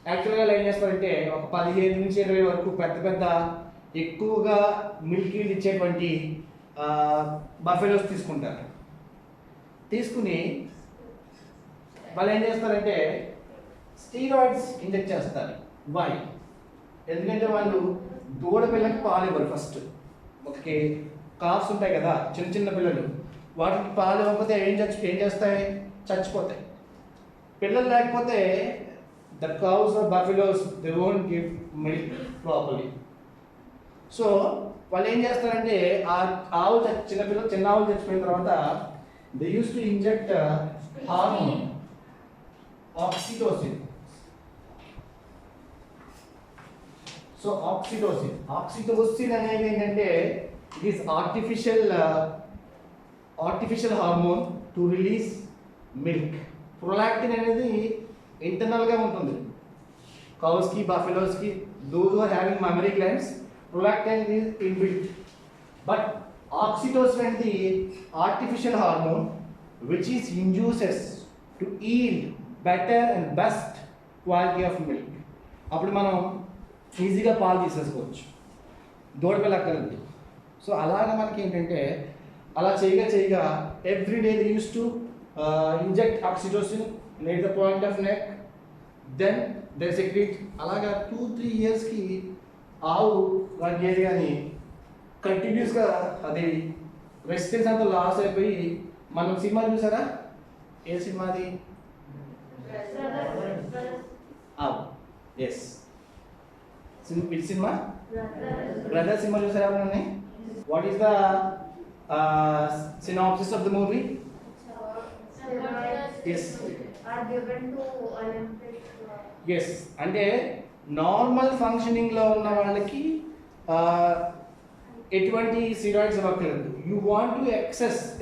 యాక్చువల్గా ఏం చేస్తారంటే ఒక 15 నుంచి 20 వరకు పెద్ద ఎక్కువగా మిల్క్ ఇచ్చేటువంటి బఫెలోస్ తీసుకుంటారు. తీసుకుని వాళ్ళు ఏం చేస్తారంటే స్టీరాయిడ్స్ ఇంజెక్ట్ చేస్తారు. వై? ఎందుకంటే వాళ్ళు దూడ పిల్లకి పాలు ఇవ్వరు. ఫస్ట్ ఓకే, కాఫ్స్ ఉంటాయి కదా, చిన్న పిల్లలు, వాటికి పాలు ఇవ్వకపోతే ఏం చేస్తాయి? చచ్చిపోతాయి. పిల్లలు లేకపోతే the cows or buffaloes they won't give milk properly. So వాళ్ళు ఏం చేస్తారంటే ఆ ఆవు చిన్న ఆవులు చచ్చిపోయిన తర్వాత they use to inject hormone oxytocin. So oxytocin అనేది ఏంటంటే it is artificial hormone to release milk. Prolactin అనేది ఇంటర్నల్గా ఉంటుంది కౌస్కి, బఫెలోస్కి. Those are having memory glands, prolactin is inbuilt. But oxytocin అనేది artificial hormone which is induces to yield better and best quality of milk. అప్పుడు మనం ఈజీగా పాలు తీసేసుకోవచ్చు, దూడపిల్ల అక్కర్లేదు. సో అలాగే మనకి ఏంటంటే అలా చేయగా everyday they use to inject oxytocin near the point of neck, then they secrete. అలాగా 2-3 yearsకి ఆవు గేదె కానీ కంటిన్యూస్గా అది రెసిస్టెన్స్ అంతా లాస్ అయిపోయి, మనం సినిమా చూసారా? ఏ సినిమా అది? Yes, which cinema? Brother cinema చూసారా? What is the synopsis of the movie? Yes, అంటే నార్మల్ ఫంక్షనింగ్లో ఉన్న వాళ్ళకి ఎటువంటి స్టీరాయిడ్స్ ఇవ్వట్లేదు. యూ వాంట్ టు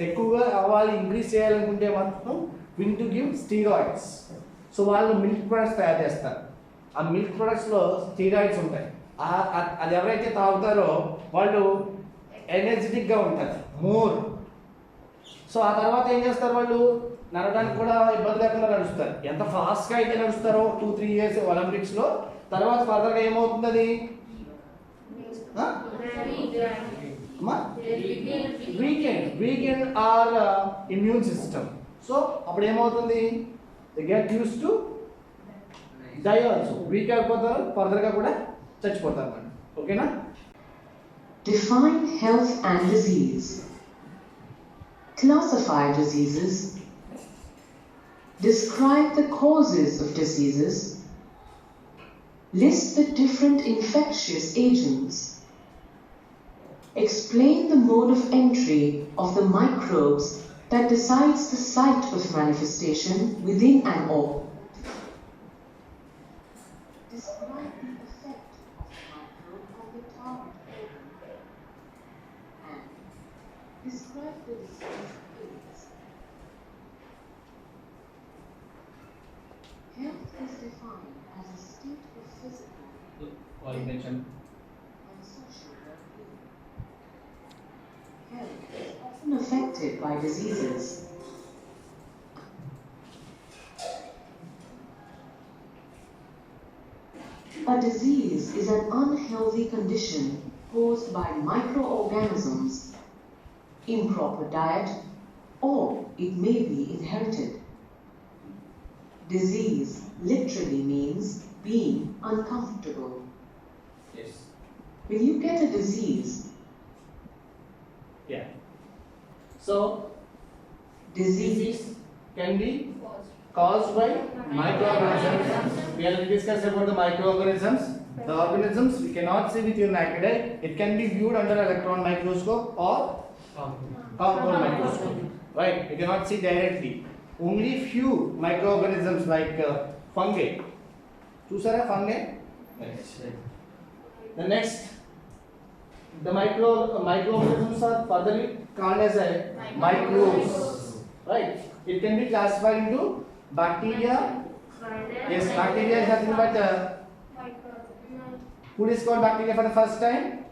ఎక్కువగా అవ్వాలి, ఇంక్రీజ్ చేయాలనుకుంటే మాత్రం win to give steroids. So వాళ్ళు మిల్క్ ప్రొడక్ట్స్ తయారు చేస్తారు. ఆ మిల్క్ ప్రొడక్ట్స్లో స్టీరాయిడ్స్ ఉంటాయి. అది ఎవరైతే తాగుతారో వాళ్ళు ఎనర్జెటిక్గా ఉంటారు మోర్. సో ఆ తర్వాత ఏం చేస్తారు? వాళ్ళు నడవడానికి కూడా ఇబ్బంది లేకుండా నడుస్తారు. ఎంత ఫాస్ట్గా అయితే నడుస్తారో 2-3 years ఒలింపిక్స్లో, తర్వాత ఫర్దర్గా ఏమవుతుంది? అది weakened our immune system. So అప్పుడు ఏమవుతుంది? They get use to die also. Weak అయిపోతారు, ఫర్దర్గా కూడా చచ్చిపోతారు అన్నమాట. ఓకేనా? Define health and disease. Classify diseases. Describe the causes of diseases. List the different infectious agents. Explain the mode of entry of the microbes that decides the site of manifestation within an orb. Describe the effect of the microbe on the target organ. And describe the disease phase. Health is defined as a state of physical and social well-being. affected by diseases. A disease is an unhealthy condition caused by microorganisms, improper diet, or it may be inherited. Disease literally means being uncomfortable. Yes. When you get a disease, Yeah. So disease can be caused by microorganisms. We have discussed about the microorganisms. The organisms we cannot see with your naked eye. It can be viewed under electron microscope or compound microscope. Right? You cannot see directly. Only few microorganisms like fungi. Chusara fungi? The next, the microorganisms are further called as a microbes. Right? It can be classified into bacteria. Yes, bacteria is nothing but who discovered bacteria for the first time?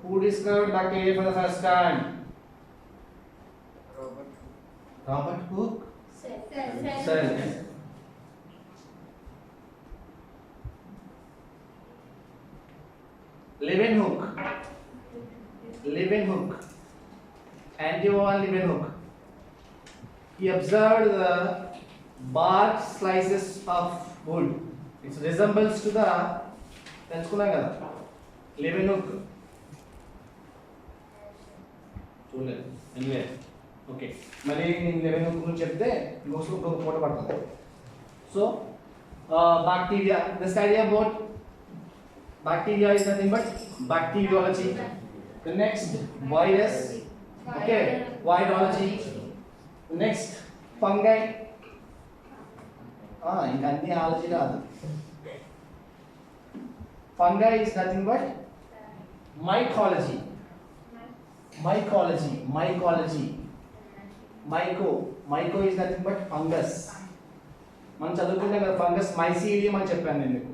Who discovered bacteria for the first time? Robert Hooke? Cell. Leeuwenhoek. Antio van Leeuwenhoek. He observed the bark slices of wood. It resembles to the Leeuwenhoek. Anyway, okay. Many Leeuwenhoek guరించి చెప్తే ఇంకొక photo పడుతుంది. So, bacteria. The study about bacteria is nothing but bacteriology. The next, virus. Okay, virology. The next, fungi. ఇంకా అన్ని ఆలోచన కాదు. Fungi is nothing but mycology. Myco is nothing but fungus. మనం చదువుకుంటాం కదా ఫంగస్ మైసీలియం అని చెప్పాను నేను మీకు.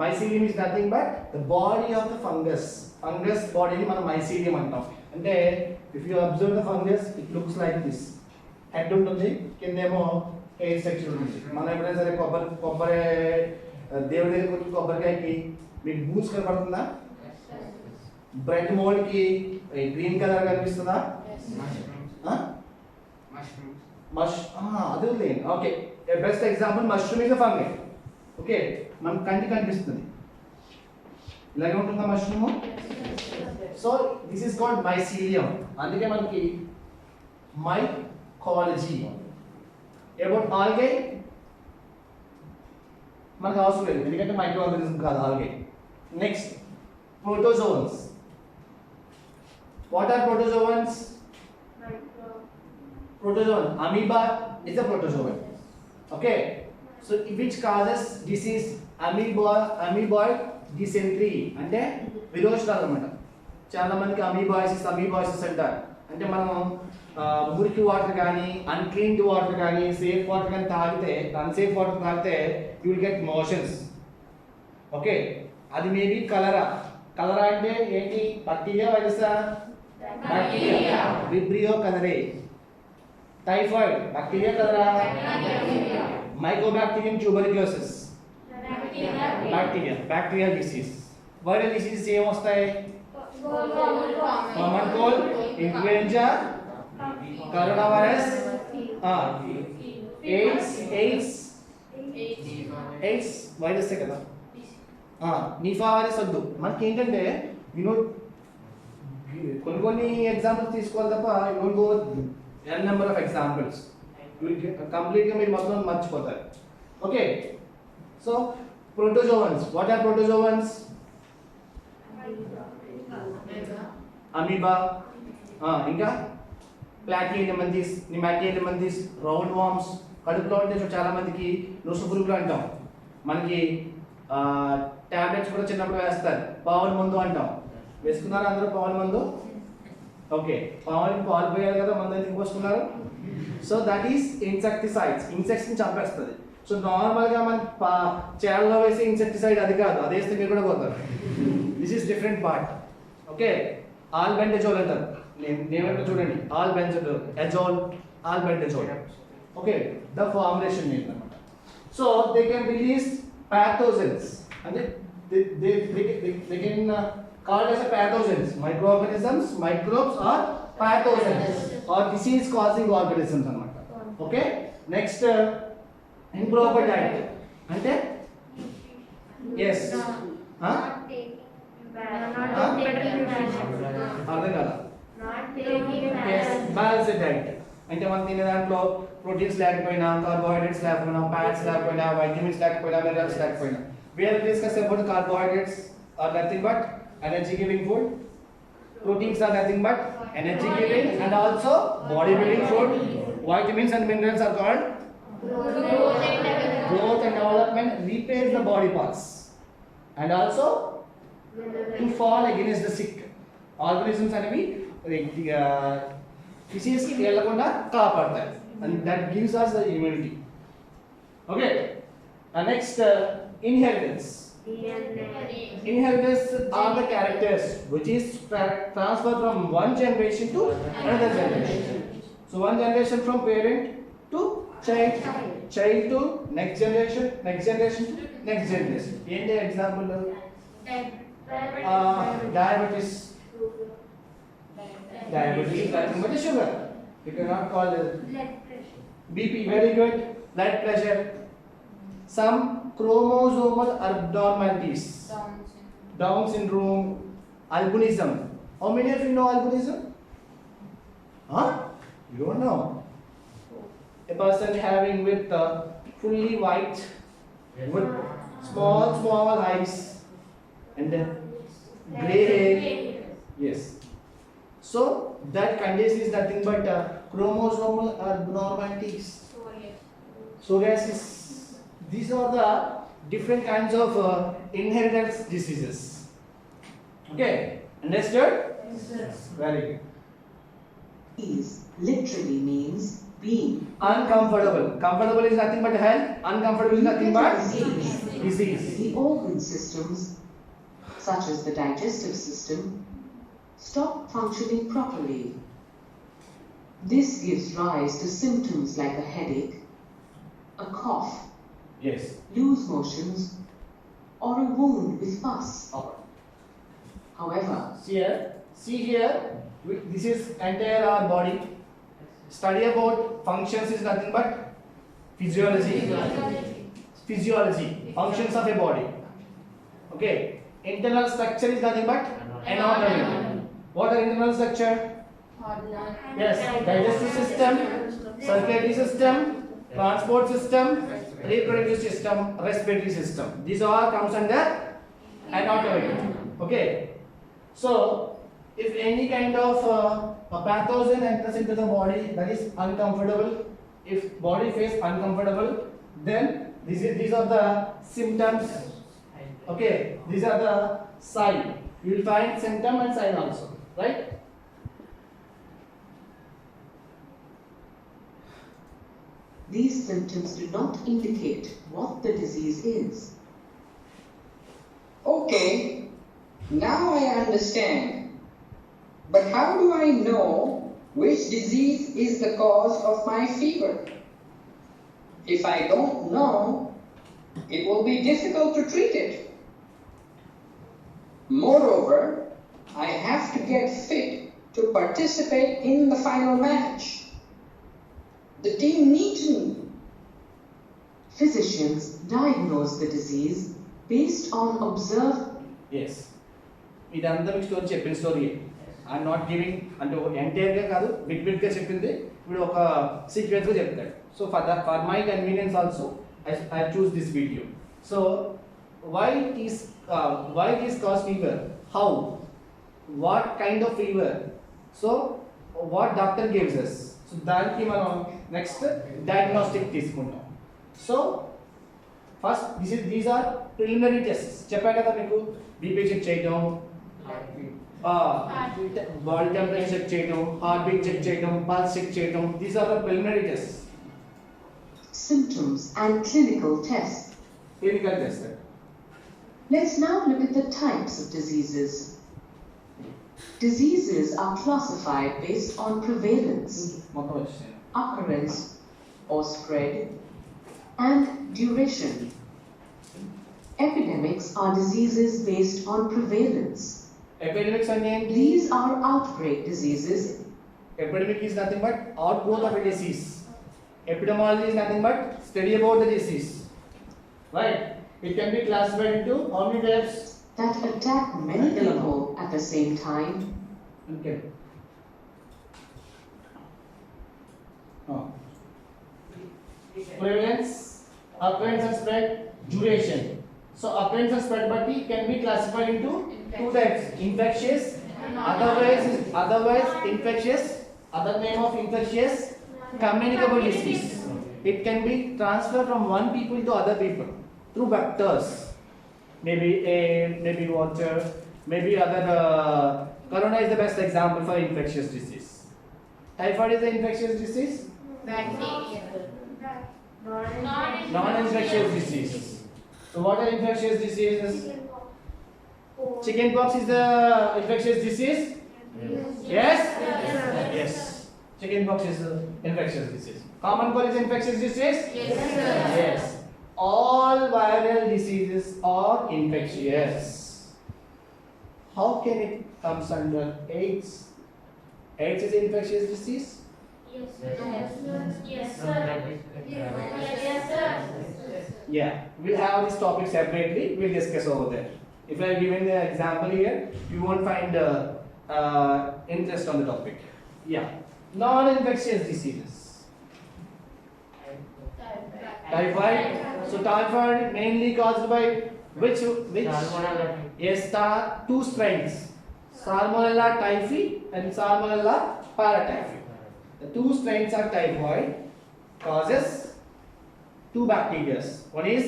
Mycelium is nothing but the body of the fungus. Fungus బాడీని మనం మైసీలియం అంటాం. అంటే if you observe the fungus, it looks like this. Head ఉంటుంది, కిందేమో ఎయిర్ స్ట్రక్చర్ ఉంటుంది. మనం ఎప్పుడైనా సరే కొబ్బరి దేవుడి దగ్గరికి వచ్చి కొబ్బరికాయకి మీకు బూస్ కనపడుతుందా? బ్రెడ్ మోల్డ్ కి గ్రీన్ కలర్ కనిపిస్తుందా? అది లేదు. Okay, best example mushroom is fungi. Okay, మన కంటి కనిపిస్తుంది, ఇలాగే ఉంటుందా mushroom? So this is called mycelium. అందుకే మనకి మైకాలజీ. అబౌట్ ఆల్గే మనకు అవసరం లేదు, ఎందుకంటే మైక్రో ఆర్గానిజం కాదు algae. Next, protozoans. What are protozoans? Protozoan. Amoeba is a protozoan. Okay. So which causes disease? Amoeboid dysentery. అంటే విరోచనాలు అన్నమాట. చాలా మందికి అమీబాయిసిస్ అంటారు. అంటే మనం మురికి వాటర్ కానీ అన్క్లీన్డ్ వాటర్ కానీ సేఫ్ వాటర్ కానీ తాగితే, అన్సేఫ్ వాటర్ తాగితే you will get motions. Okay, అది మేబీ కలరా. కలరా అంటే ఏంటి? బ్యాక్టీరియా, వైరసా? Bacteria. Vibrio cholerae. Typhoid bacteria cholera? Mycobacterium tuberculosis bacterial disease. Viral disease ఏం వస్తాయి? Common cold, influenza, corona virus, AIDS వైరసే కదా. నిఫా వైరస్ వద్దు మనకి. ఏంటంటే కొన్ని ఎగ్జాంపుల్స్ తీసుకోవాలి తప్ప you don't go n number of examples. కంప్లీట్గా మీరు మొత్తం మర్చిపోతారు. Okay, so protozoans. What are protozoans? Amoeba, ఇంకా ప్లాటిహెల్మింథస్, నిమాటిహెల్మింథస్, రౌండ్ వార్మ్స్. కడుపులో ఉంటే చాలా మందికి నొసపురుగులు అంటాం. మనకి టాబ్లెట్స్ కూడా చిన్నప్పుడు వేస్తారు, పావుల మందు అంటాం. వేసుకున్నారు అందరూ పావుల మందు? ఓకే, పావులకి పాలు పోయారు కదా, మందు ఎందుకు పోసుకున్నారు? So that is insecticides. ఇన్సెక్ట్స్ని చంపేస్తుంది. సో నార్మల్గా మన చేలలో వేసే ఇన్సెక్టిసైడ్ అది కాదు, అది వేస్తే మీరు కూడా పోతారు. This is different part. Okay, albendazole అంటారు. name it చూడండి albendazole, azole, albendazole. Okay, the formulation name. So they can release pathogens, and they can called as a pathogens, microorganisms, microbes or pathogens or disease causing organisms అన్నమాట. Okay, next improper diet అంటే yes అర్థం కదా balanced diet అంటే మనం తినే దాంట్లో proteins లేకపోయినా, carbohydrates లేకపోయినా, ఫ్యాట్స్ లేకపోయినా, వైటమిన్స్ లేకపోయినా, మినరల్స్ లేకపోయినా. We have discussed about the carbohydrates are nothing but energy giving food. Proteins are nothing but energy giving and also body building food. Vitamins and minerals are called growth and development, repairs the body parts and also to fall against the sick organisms అనేవి disease కి వెళ్ళకుండా కాపాడతాయి, and that gives us the immunity. Okay, and next inheritance. Inheritance are the characters which is transferred from one generation to another generation. So one generation from parent to child, child to next generation to next generation. Any example? Diabetes. Diabetes is nothing but a sugar. You cannot call it BP. Very good. Blood pressure. Some chromosomal abnormalities. Down syndrome, albinism. How many of you know albinism? Huh? You don't know. A person having with fully white, with small eyes and grey hair. Yes. So that condition is nothing but chromosomal abnormalities. Psoriasis. These are the different kinds of inheritance diseases. Okay, understood? Yes. Very good. Disease literally means being uncomfortable. Comfortable is nothing but health. Uncomfortable is nothing but disease. The organ systems, such as the digestive system, stop functioning properly. This gives rise to symptoms like a headache, a cough, yes, loose motions, or a wound with pus. However, see here, this is entire our body. Study about functions is nothing but physiology. Functions of a body. Okay, internal structure is nothing but anatomy. What are internal structure? Yes, digestive system, circulatory system, transport system, reproductive system, respiratory system. These all comes under anatomy. Okay, so if any kind of a pathogen enters into the body, that is uncomfortable. If body feels uncomfortable, then these are the symptoms. Okay, these are the sign. You will find symptom and sign also, right? these symptoms do not indicate what the disease is. Okay, now I understand. But how do I know which disease is the cause of my fever? If I don't know, it will be difficult to treat it. Moreover, I have to get fit to participate in the final match. The team needs me. Physicians diagnose the disease based on observed. Yes. ఇదంతా మీకు story చెప్పిన story. I'm not giving అంటే ఎంటైర్గా కాదు, బిట్గా చెప్పింది ఇప్పుడు ఒక సీక్వెన్స్గా చెప్తాడు. So for my convenience also I choose this video. So why it is cause fever, how, what kind of fever, so what doctor gives us. So దానికి మనం next diagnostic తీసుకుంటాం. So first these are preliminary tests. చెప్పాను కదా మీకు, BP check చేయడం, body temperature check చేయడం, heart beat check చేయడం, pulse check చేయడం. These are the preliminary tests. Symptoms and clinical tests. Clinical tests. Let's now look at the types of diseases. Diseases are classified based on prevalence, మొత్తం వచ్చేసాయి. occurrence or spread, and duration. Epidemics are diseases based on prevalence. Epidemics అంటే ఏంటి? These are outbreak diseases. Epidemic is nothing but outgrowth of a disease. Epidemiology is nothing but study about the disease. Right? It can be classified into how many types? That attack many people at the same time. Okay. Prevalence, occurrence and spread, duration. So occurrence and spread body can be classified into two types: infectious, otherwise infectious. Other name of infectious, communicable disease. It can be transferred from one people to other people through vectors. Maybe air, maybe water, maybe other. Corona is the best example for infectious disease. Typhoid is the infectious disease. Non-infectious disease. So what are infectious diseases? Chickenpox is the infectious disease. Yes. Yes. Chickenpox is the infectious disease. Common cold is infectious disease. Yes. All viral diseases are infectious. How can it comes under AIDS? AIDS is infectious disease. Yeah, we'll have this topic separately. We'll discuss over there. If I given the example here, you won't find interest on the topic. Yeah, non-infectious diseases. Typhoid. So typhoid mainly caused by which? Yes, two strains: Salmonella typhi and Salmonella paratyphi. The two strains of typhoid causes two bacteria. One is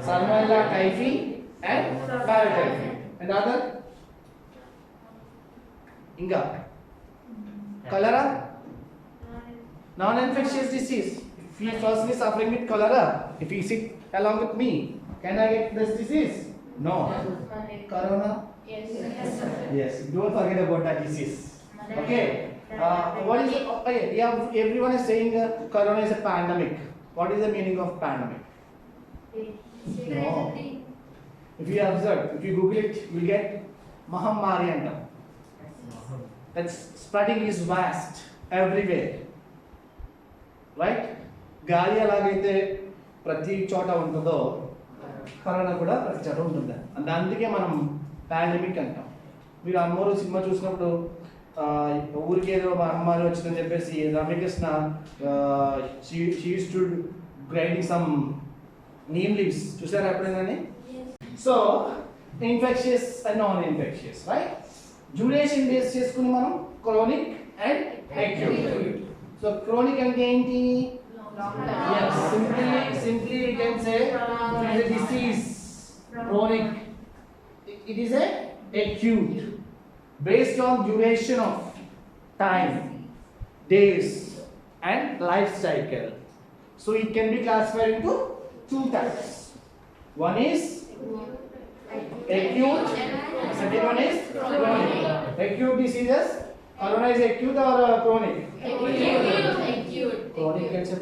Salmonella typhi and paratyphi. Another Inga. Cholera, non-infectious disease. If he is firstly suffering with cholera, if he sit along with me, can I get this disease? No. Corona? Yes. Don't forget about that disease. Okay. What is okay? Yeah, everyone is saying corona is a pandemic. What is the meaning of pandemic? No. If you observe, if you Google it, you will get Mahammari anta. That spreading is vast everywhere. Right? గాలి ఎలాగైతే ప్రతి చోట ఉంటుందో corona కూడా ప్రతి చోట ఉంటుంది. అందుకే మనం పాండమిక్ అంటాం. మీరు అమ్మోరు సినిమా చూసినప్పుడు ఊరికి ఏదో అమ్మారు వచ్చిందని చెప్పేసి Ramyakrishna she use to grinding some neem leaves చూసారా ఎప్పుడైనా? So infectious and non infectious, right? Duration base చేసుకుని మనం chronic and acute. So chronic అంటే ఏంటి? Yes, simply we can say it is a disease. Chronic. It is a acute, based on duration of time, days, and life cycle. So it can be classified into two types. One is acute. Second one is chronic. Acute diseases. Corona is acute or chronic? Acute. Chronic acute.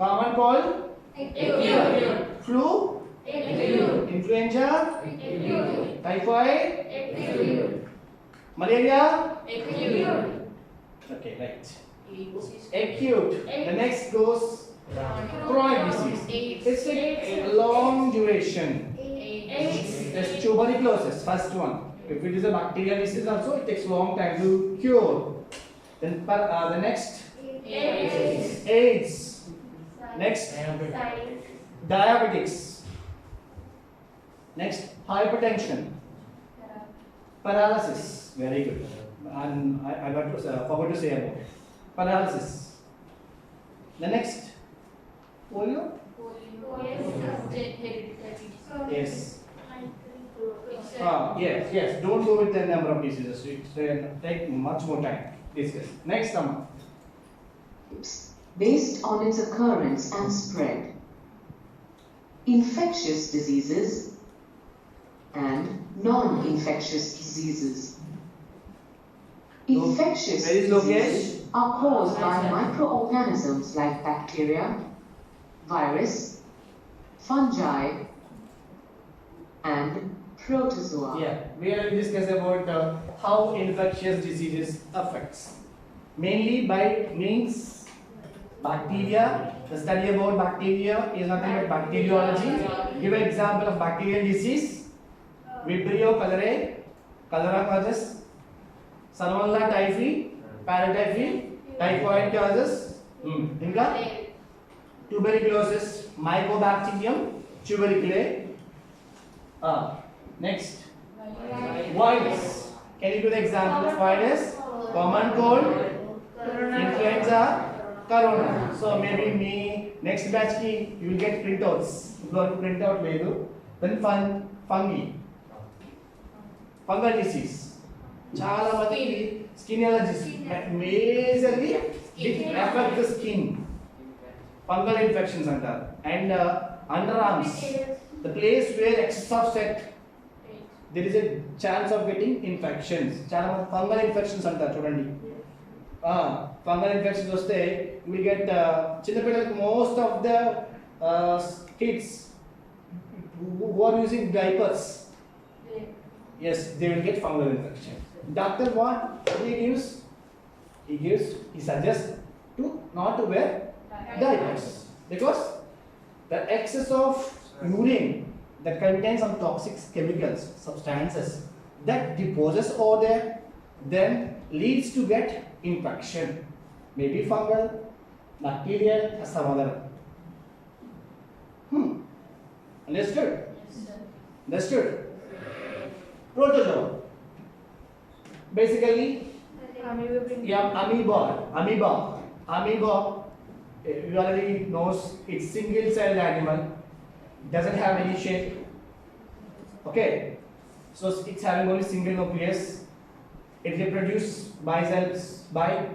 Common cold? Acute. Flu? Acute. Influenza? Acute. Typhoid? Acute. Malaria? Acute. Okay, right. Acute. The next goes chronic disease. It's a long duration. There's tuberculosis, first one. If it is a bacterial disease also, it takes long time to cure. Then the next AIDS. Next diabetics. Next hypertension. Paralysis. Very good. And I forgot to say about it. Paralysis. The next polio. Yes. Yes. Don't go with the number of diseases. It take much more time. Discuss. Next one. Based on its occurrence and spread, infectious diseases and non-infectious diseases. Infectious Where is Lokesh? diseases are caused by microorganisms like bacteria, virus, fungi, and protozoa. Yeah, we are discuss about how infectious diseases affects. Mainly by means bacteria. The study about bacteria is nothing but bacteriology. Give an example of bacterial disease. Vibrio cholerae, cholera causes. Salmonella typhi, paratyphi, typhoid causes. Inka tuberculosis, mycobacterium, tuberculosis. Next, virus. Can you give the example of virus? Common cold, influenza, corona. So maybe me next batch ki you will get printouts. You will print out ledu. Then fungi, fungal disease. Chala mati skin allergies. Majorly it affect the skin. Fungal infections under underarms. The place where excess of sweat, there is a chance of getting infections. Chala fungal infections antar chudandi. Fungal infections vaste you will get most of the kids who are using diapers, yes, they will get fungal infection. Doctor what he suggests to not to wear diapers because the excess of urine that contains some toxic chemicals, substances that deposits over there, then leads to get infection, maybe fungal, bacterial, or some other. Understood? Understood? Protozoa. Basically, amoeba. You already knows it's single-celled animal. Doesn't have any shape. Okay, so it's having only single nucleus. It reproduces by cells by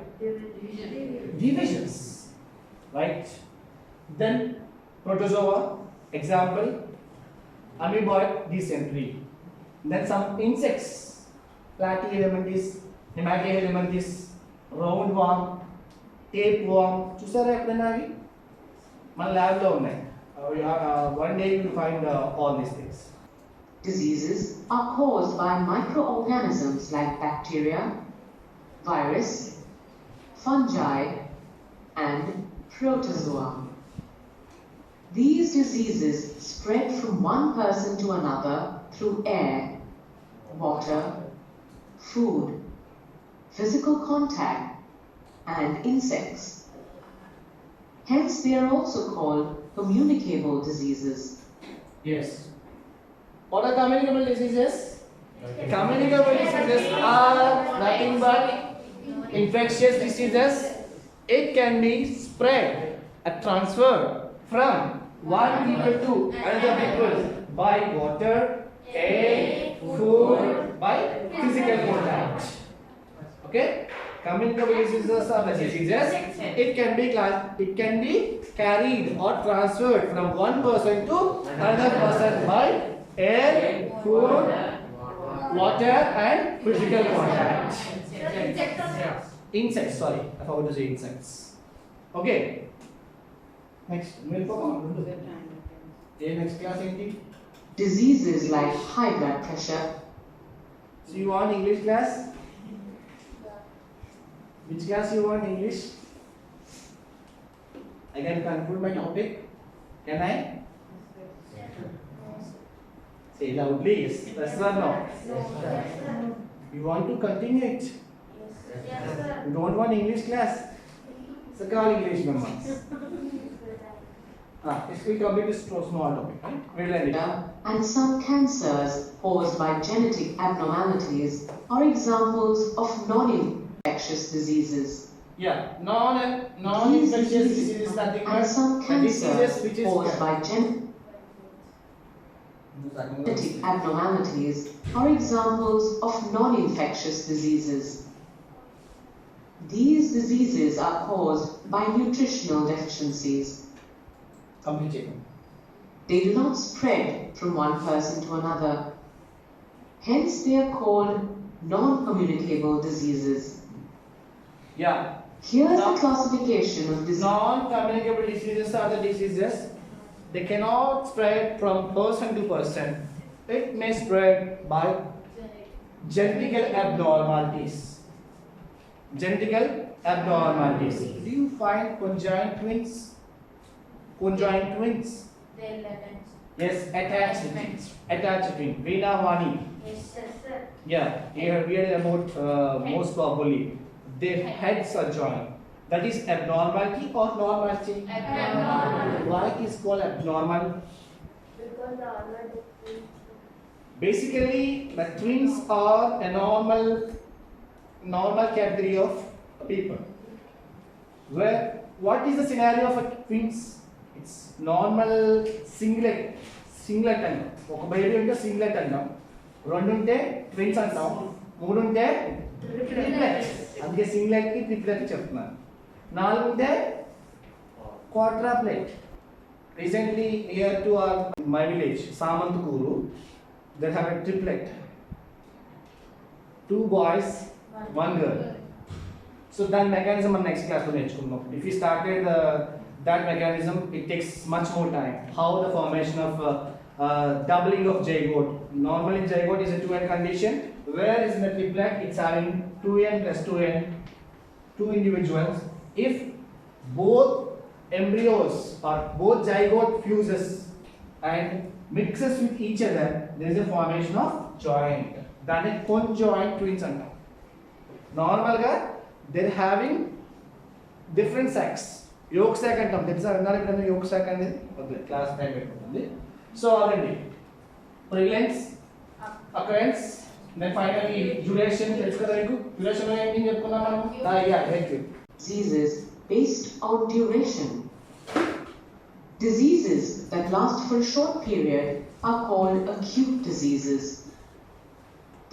divisions, right? Then protozoa, example, amoeboid dysentery. Then some insects, Platyhelminthes, Nematohelminthes, roundworm, tapeworm. చూసారా ఎప్పుడైనా అవి మన lab లో ఉన్నాయి. One day you will find all these things. Diseases are caused by microorganisms like bacteria, virus, fungi, and protozoa. These diseases spread from one person to another through air, water, food, physical contact, and insects. Hence, they are also called communicable diseases. Yes. What are communicable diseases? Communicable diseases are nothing but infectious diseases. It can be spread and transferred from one people to another people by water, air, food, by physical contact. Okay? Communicable diseases are the diseases. It can be carried or transferred from one person to another person by air, food, water, and physical contact. Insects, sorry, I forgot to say insects. Okay. Next, next class enti? Diseases like high blood pressure. So you want English class? Which class you want English? I can conclude my topic. Can I? Say loudly, yes. Yes or no? You want to continue it? You don't want English class? So call English members. If we complete this small topic, right? We'll end it. And some cancers caused by genetic abnormalities are examples of non-infectious diseases. Yeah, non-infectious disease is nothing but and some diseases cancers which is caused by genetic abnormalities are examples of non-infectious diseases. These diseases are caused by nutritional deficiencies. Complete. They do not spread from one person to another. Hence, they are called non-communicable diseases. Yeah. Here's the classification of diseases. Non-communicable diseases are the diseases they cannot spread from person to person. It may spread by genetical abnormalities. Genetical abnormalities. Do you find conjoined twins? Conjoined twins? Yes, attached twin. Veena Vani. Yes, sir. Yeah, you have read about most probably their heads are joined. That is abnormality or normality? Abnormal. Why it is called abnormal? Because the normal difference. Basically, the twins are a normal category of people. Where what is the scenario of a twins? It's normal singlet అంటాం. ఒక baby ఉంటే singlet అంటాం, రెండు ఉంటే twins అంటాం, మూడు ఉంటే triplet. అందుకే సింగ్లెట్ కి ట్రిప్లెట్ చెప్తున్నాను. నాలుగు ఉంటే quadruplet. Recently near to my village Samanthakuru, they have a triplet, 2 boys 1 girl. So that mechanism on next class lo nechukunnam. If we started that mechanism, it takes much more time. How the formation of doubling of zygote. Normally zygote is a 2n condition, whereas in the triplet it's having 2n plus 2n, 2 individuals. If both embryos or both zygote fuses and mixes with each other, there is a formation of joint. That is conjoined twins antam. Normal ga they're having different sex. Yolk sac antam. That's another kind of yolk sac and class time peట్టుకుంటుంది. So already prevalence, occurrence, then finally duration. తెలుసు కదా మీకు duration లో ఏంటి చెప్పుకున్నాం మనం? Yeah, thank you. Diseases based on duration. Diseases that last for a short period are called acute diseases.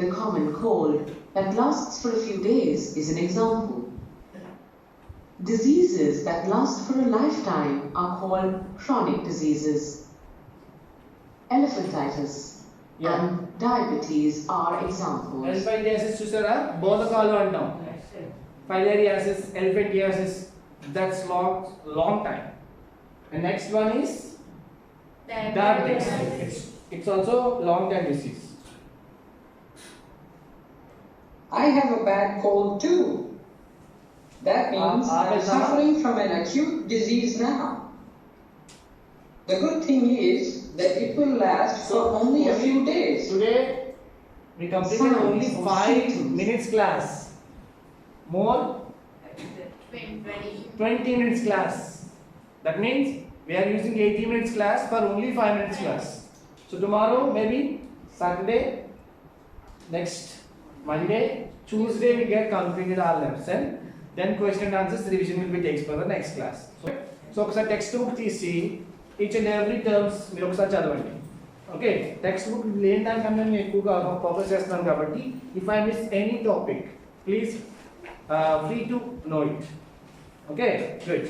The common cold that lasts for a few days is an example. Diseases that last for a lifetime are called chronic diseases. Elephantitis and diabetes are examples. Elephantiasis చూసారా? బోధకాలు అంటాం. Filariasis, elephantiasis, that's long time. And next one is diabetes. It's also long time disease. I have a bad cold too. That means I'm suffering from an acute disease now. The good thing is that it will last for only a few days. Today we completed only 5 minutes class. More 20 minutes class. That means we are using 80 minutes class for only 5 minutes class. So tomorrow, maybe Saturday, next Monday, Tuesday we get completed our lesson. Then question and answers revision will be takes for the next class. So ఒకసారి text book తీసి each and every terms మీరు ఒకసారి చదవండి. Okay, text book లేని దానికన్నా నేను ఎక్కువగా focus చేస్తున్నాను కాబట్టి if I miss any topic, please free to know it. Okay, good.